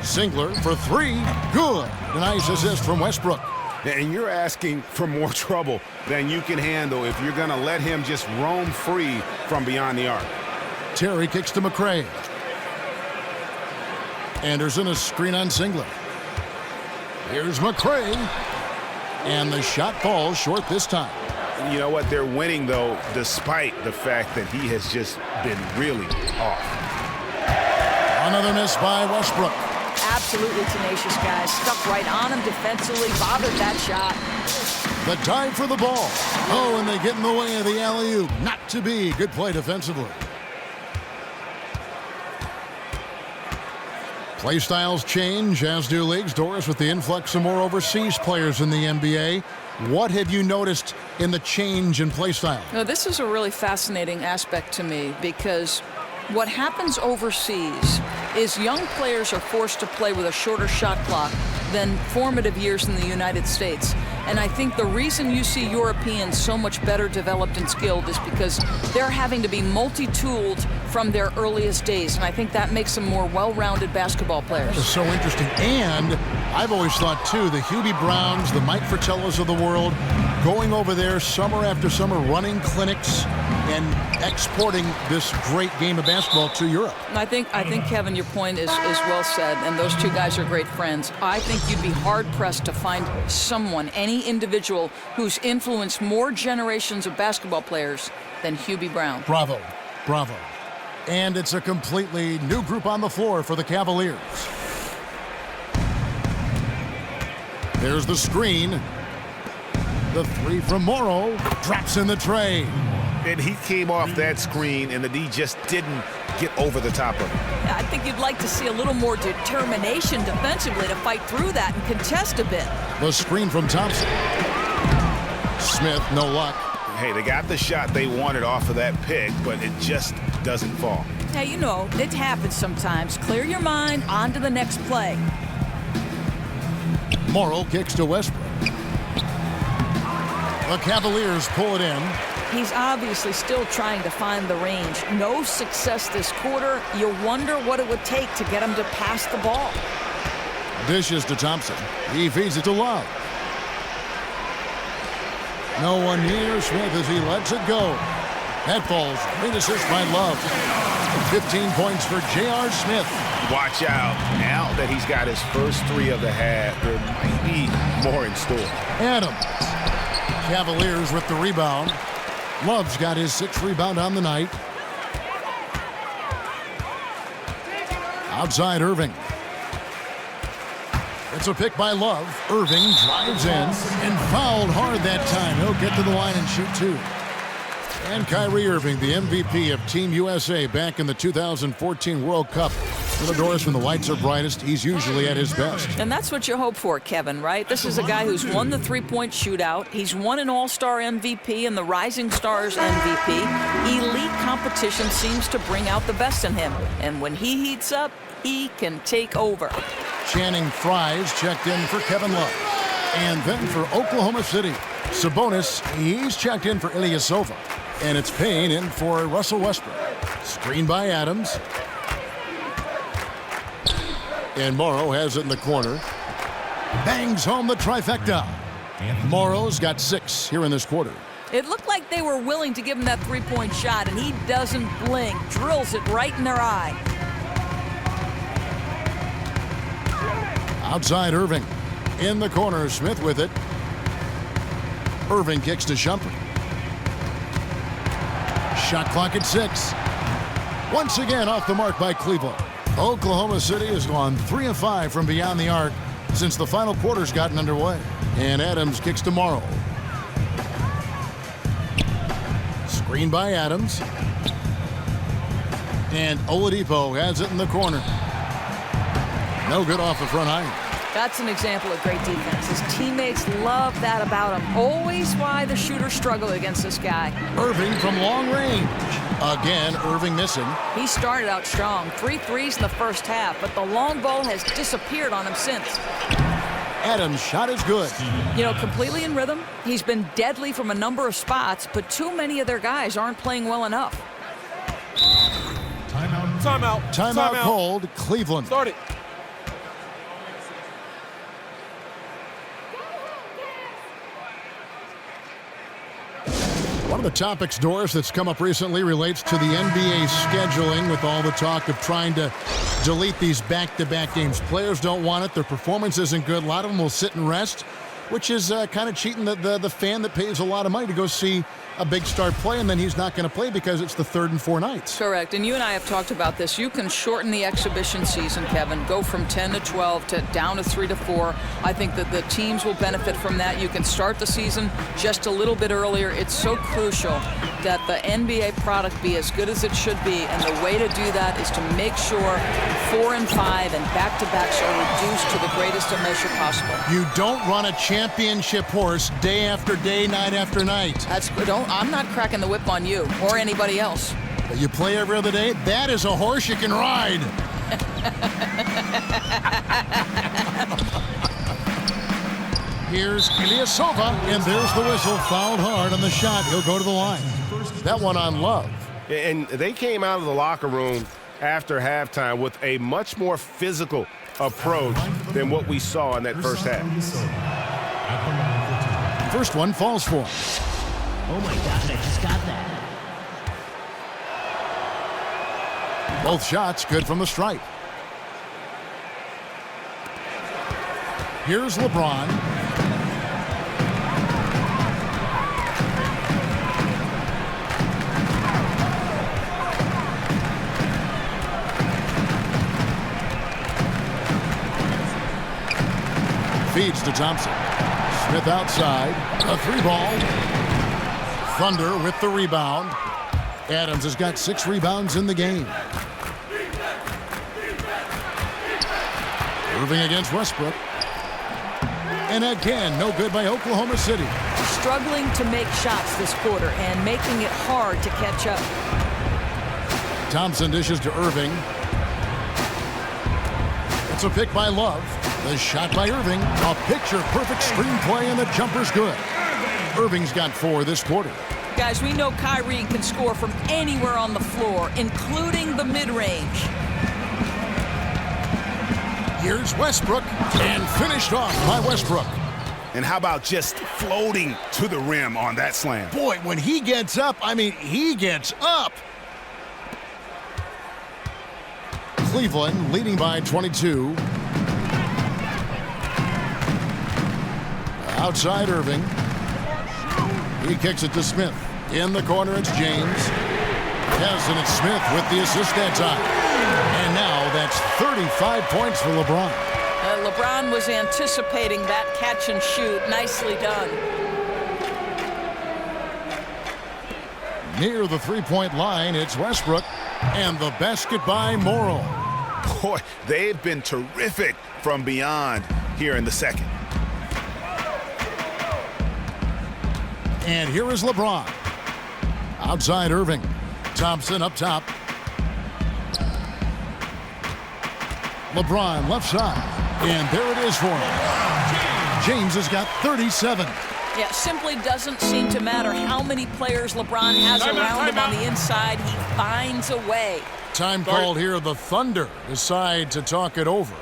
Singler for 3. Good. A nice assist from Westbrook. And you're asking for more trouble than you can handle if you're going to let him just roam free from beyond the arc. Terry kicks to McRae. Anderson, a screen on Singler. Here's McRae. And the shot falls short this time. You know what? They're winning, though, despite the fact that he has just been really off. Another miss by Westbrook. Absolutely tenacious, guys. Stuck right on him defensively, bothered that shot. The dive for the ball. Oh, and they get in the way of the alley-oop. Not to be. Good play defensively. Play styles change, as do leagues. Doris, with the influx of more overseas players in the NBA, what have you noticed in the change in play style? Now, this is a really fascinating aspect to me because what happens overseas is young players are forced to play with a shorter shot clock than formative years in the United States. And I think the reason you see Europeans so much better developed and skilled is because they're having to be multi-tooled from their earliest days. And I think that makes them more well-rounded basketball players. It's so interesting. And I've always thought, too, the Hubie Browns, the Mike Fratellas of the world, going over there summer after summer, running clinics and exporting this great game of basketball to Europe. And I think, Kevin, your point is well said, and those two guys are great friends. I think you'd be hard-pressed to find someone, any individual, who's influenced more generations of basketball players than Hubie Brown. Bravo. Bravo. And it's a completely new group on the floor for the Cavaliers. There's the screen. The 3 from Morrow drops in the tray. And he came off that screen, and the D just didn't get over the top of it. I think you'd like to see a little more determination defensively to fight through that and contest a bit. The screen from Thompson. Smith, no luck. Hey, they got the shot they wanted off of that pick, but it just doesn't fall. Hey, you know, it happens sometimes. Clear your mind, on to the next play. Morrow kicks to Westbrook. The Cavaliers pull it in. He's obviously still trying to find the range. No success this quarter. You wonder what it would take to get him to pass the ball. Dishes to Thompson. He feeds it to Love. No one near Smith as he lets it go. That falls. Great assist by Love. 15 points for J.R. Smith. Watch out. Now that he's got his first 3 of the half, there might be more in store. Adams. Cavaliers with the rebound. Love's got his 6th rebound on the night. Outside Irving. It's a pick by Love. Irving drives in and fouled hard that time. He'll get to the line and shoot 2. And Kyrie Irving, the MVP of Team USA back in the 2014 World Cup. For the doors when the lights are brightest, he's usually at his best. And that's what you hope for, Kevin, right? This is a guy who's won the three-point shootout. He's won an All-Star MVP and the Rising Stars MVP. Elite competition seems to bring out the best in him. And when he heats up, he can take over. Channing Frye's checked in for Kevin Love. And then for Oklahoma City, Sabonis, he's checked in for Ilyasova. And it's Payne in for Russell Westbrook. Screen by Adams. And Morrow has it in the corner. Bangs home the trifecta. Morrow's got 6 here in this quarter. It looked like they were willing to give him that three-point shot, and he doesn't blink. Drills it right in their eye. Outside Irving. In the corner, Smith with it. Irving kicks to Shumpert. Shot clock at 6. Once again off the mark by Cleveland. Oklahoma City has gone 3 of 5 from beyond the arc since the final quarter's gotten underway. And Adams kicks to Morrow. Screen by Adams. And Oladipo has it in the corner. No good off the front iron. That's an example of great defense. His teammates love that about him. Always why the shooters struggle against this guy. Irving from long range. Again, Irving missing. He started out strong. 3 threes in the first half, but the long ball has disappeared on him since. Adams' shot is good. You know, completely in rhythm. He's been deadly from a number of spots, but too many of their guys aren't playing well enough. Timeout called. Cleveland. Start it. One of the topics, Doris, that's come up recently relates to the NBA scheduling with all the talk of trying to delete these back-to-back games. Players don't want it. Their performance isn't good. A lot of them will sit and rest, which is kind of cheating the fan that pays a lot of money to go see a big star play, and then he's not going to play because it's the 3rd and 4 nights. Correct, and you and I have talked about this. You can shorten the exhibition season, Kevin. Go from 10 to 12 to down to 3 to 4. I think that the teams will benefit from that. You can start the season just a little bit earlier. It's so crucial that the NBA product be as good as it should be, and the way to do that is to make sure 4 and 5 and back-to-backs are reduced to the greatest measure possible. You don't run a championship horse day after day, night after night. I'm not cracking the whip on you or anybody else. You play every other day? That is a horse you can ride. Here's Ilyasova, and there's the whistle. Fouled hard on the shot. He'll go to the line. That one on Love. And they came out of the locker room after halftime with a much more physical approach than what we saw in that first half. First one falls for him. Oh my gosh, I just got that. Both shots good from the stripe. Here's LeBron. Feeds to Thompson. Smith outside. A 3-ball. Thunder with the rebound. Adams has got 6 rebounds in the game. Irving against Westbrook. And again, no good by Oklahoma City. Struggling to make shots this quarter and making it hard to catch up. Thompson dishes to Irving. It's a pick by Love. The shot by Irving. A picture-perfect screenplay, and the jumper's good. Irving's got 4 this quarter. Guys, we know Kyrie can score from anywhere on the floor, including the mid-range. Here's Westbrook, and finished off by Westbrook. And how about just floating to the rim on that slam? Boy, when he gets up, I mean, he gets up. Cleveland leading by 22. Outside Irving. He kicks it to Smith. In the corner, it's James. Yes, and it's Smith with the assist that time. And now that's 35 points for LeBron. LeBron was anticipating that catch and shoot. Nicely done. Near the three-point line, it's Westbrook. And the basket by Morrow. Boy, they've been terrific from beyond here in the second. And here is LeBron. Outside Irving. Thompson up top. LeBron left side. And there it is for him. James has got 37. Yeah, simply doesn't seem to matter how many players LeBron has around him on the inside. He finds a way. Time called here. The Thunder decide to talk it over.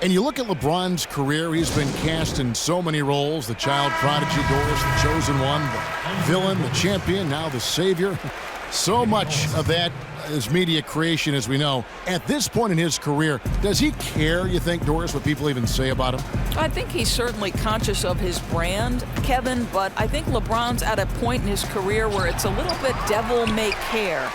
And you look at LeBron's career, he's been cast in so many roles. The child prodigy, Doris, the chosen one, the villain, the champion, now the savior. So much of that is media creation, as we know. At this point in his career, does he care, you think, Doris, what people even say about him? I think he's certainly conscious of his brand, Kevin, but I think LeBron's at a point in his career where it's a little bit devil may care.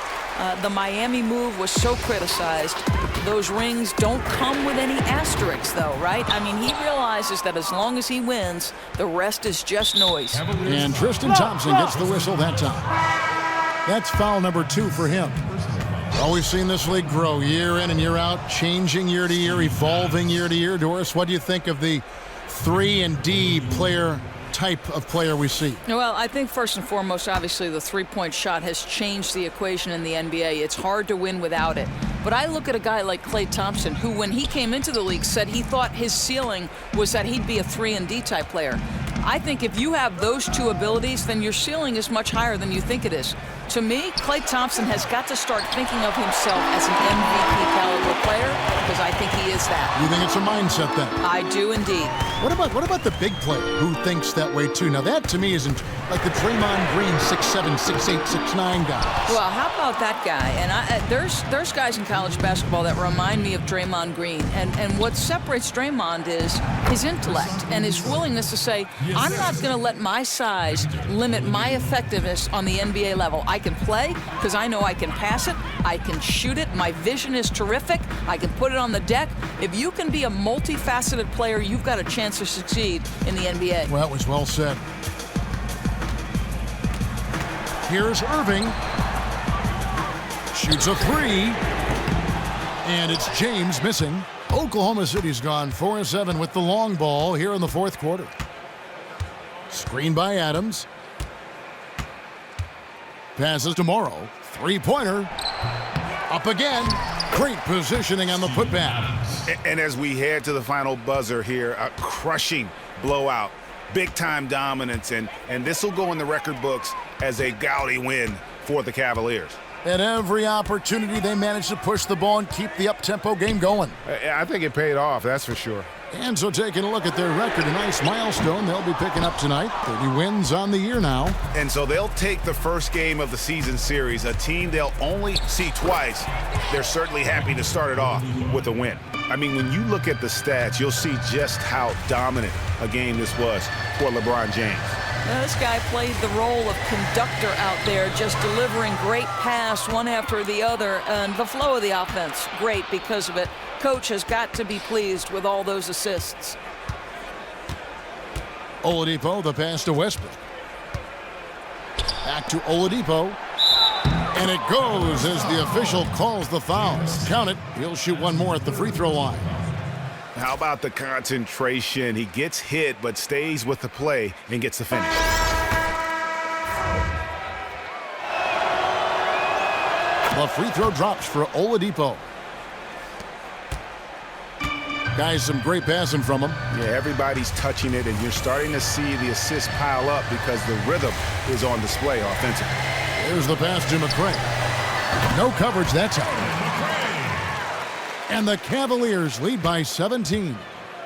The Miami move was so criticized. Those rings don't come with any asterisks, though, right? I mean, he realizes that as long as he wins, the rest is just noise. And Tristan Thompson gets the whistle that time. That's foul number 2 for him. Always seen this league grow year in and year out, changing year to year, evolving year to year. Doris, what do you think of the 3 and D player type of player we see? Well, I think first and foremost, obviously, the three-point shot has changed the equation in the NBA. It's hard to win without it. But I look at a guy like Klay Thompson, who, when he came into the league, said he thought his ceiling was that he'd be a 3 and D type player. I think if you have those two abilities, then your ceiling is much higher than you think it is. To me, Klay Thompson has got to start thinking of himself as an MVP caliber player, because I think he is that. You think it's a mindset then? I do indeed. What about the big player who thinks that way too? Now that to me isn't like the Draymond Green 6'7", 6'8", 6'9" guy. Well, how about that guy? And there's guys in college basketball that remind me of Draymond Green. And what separates Draymond is his intellect and his willingness to say, I'm not going to let my size limit my effectiveness on the NBA level. I can play because I know I can pass it. I can shoot it. My vision is terrific. I can put it on the deck. If you can be a multifaceted player, you've got a chance to succeed in the NBA. Well, that was well said. Here's Irving. Shoots a 3. And it's James missing. Oklahoma City's gone 4-7 with the long ball here in the fourth quarter. Screen by Adams. Passes to Morrow. Three-pointer. Up again. Great positioning on the putback. And as we head to the final buzzer here, a crushing blowout. Big-time dominance, and this will go in the record books as a gaudy win for the Cavaliers. At every opportunity, they managed to push the ball and keep the up-tempo game going. I think it paid off, that's for sure. And so taking a look at their record, a nice milestone they'll be picking up tonight. 30 wins on the year now. And so they'll take the first game of the season series, a team they'll only see twice. They're certainly happy to start it off with a win. I mean, when you look at the stats, you'll see just how dominant a game this was for LeBron James. Now, this guy played the role of conductor out there, just delivering great pass one after the other, and the flow of the offense, great because of it. Coach has got to be pleased with all those assists. Oladipo, the pass to Westbrook. Back to Oladipo. And it goes as the official calls the foul. Count it. He'll shoot one more at the free throw line. How about the concentration? He gets hit but stays with the play and gets the finish. The free throw drops for Oladipo. Guys, some great passing from him. Yeah, everybody's touching it, and you're starting to see the assists pile up because the rhythm is on display offensively. Here's the pass to McCray. No coverage that time. And the Cavaliers lead by 17.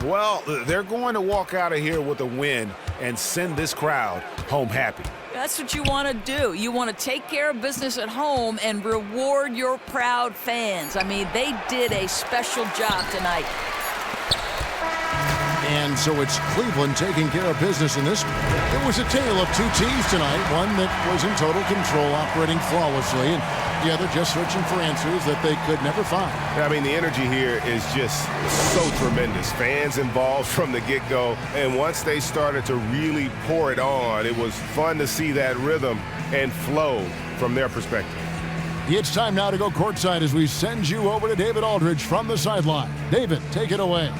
Well, they're going to walk out of here with a win and send this crowd home happy. That's what you want to do. You want to take care of business at home and reward your proud fans. I mean, they did a special job tonight. And so it's Cleveland taking care of business in this one. It was a tale of two teams tonight, one that was in total control, operating flawlessly, and the other just searching for answers that they could never find. I mean, the energy here is just so tremendous. Fans involved from the get-go, and once they started to really pour it on, it was fun to see that rhythm and flow from their perspective. It's time now to go courtside as we send you over to David Aldridge from the sideline. David, take it away.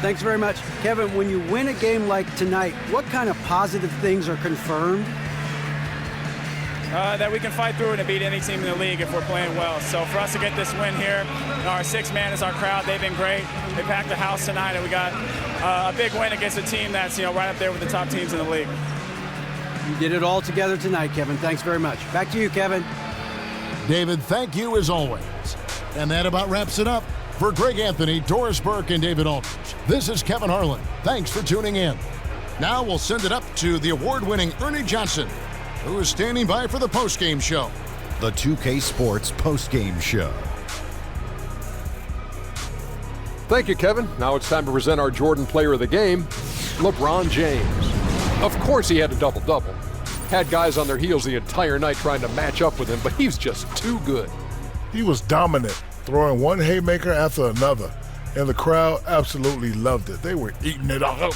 Thanks very much. Kevin, when you win a game like tonight, what kind of positive things are confirmed? That we can fight through it and beat any team in the league if we're playing well. So for us to get this win here, our sixth man is our crowd. They've been great. They packed the house tonight, and we got a big win against a team that's right up there with the top teams in the league. You did it all together tonight, Kevin. Thanks very much. Back to you, Kevin. David, thank you as always. And that about wraps it up. For Greg Anthony, Doris Burke, and David Aldridge, this is Kevin Harlan. Thanks for tuning in. Now we'll send it up to the award-winning Ernie Johnson, who is standing by for the postgame show. The 2K Sports postgame show. Thank you, Kevin. Now it's time to present our Jordan Player of the Game, LeBron James. Of course he had a double-double. Had guys on their heels the entire night trying to match up with him, but he's just too good. He was dominant, throwing one haymaker after another, and the crowd absolutely loved it. They were eating it up.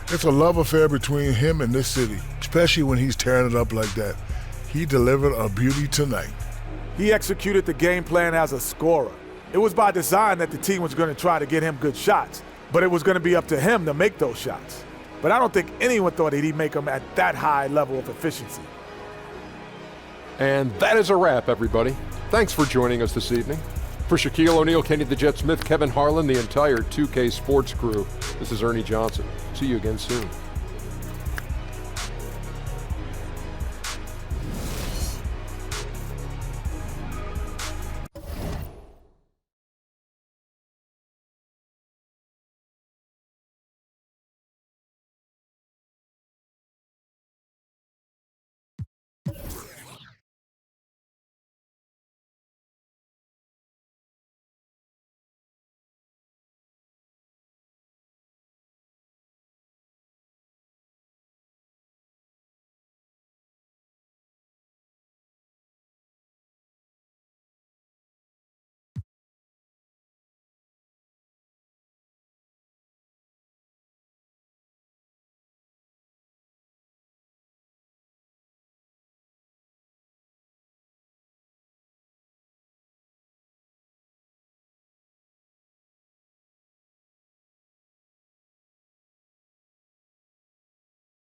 It's a love affair between him and this city, especially when he's tearing it up like that. He delivered a beauty tonight. He executed the game plan as a scorer. It was by design that the team was going to try to get him good shots, but it was going to be up to him to make those shots. But I don't think anyone thought that he'd make them at that high level of efficiency. And that is a wrap, everybody. Thanks for joining us this evening. For Shaquille O'Neal, Kenny the Jet Smith, Kevin Harlan, the entire 2K Sports crew, this is Ernie Johnson. See you again soon.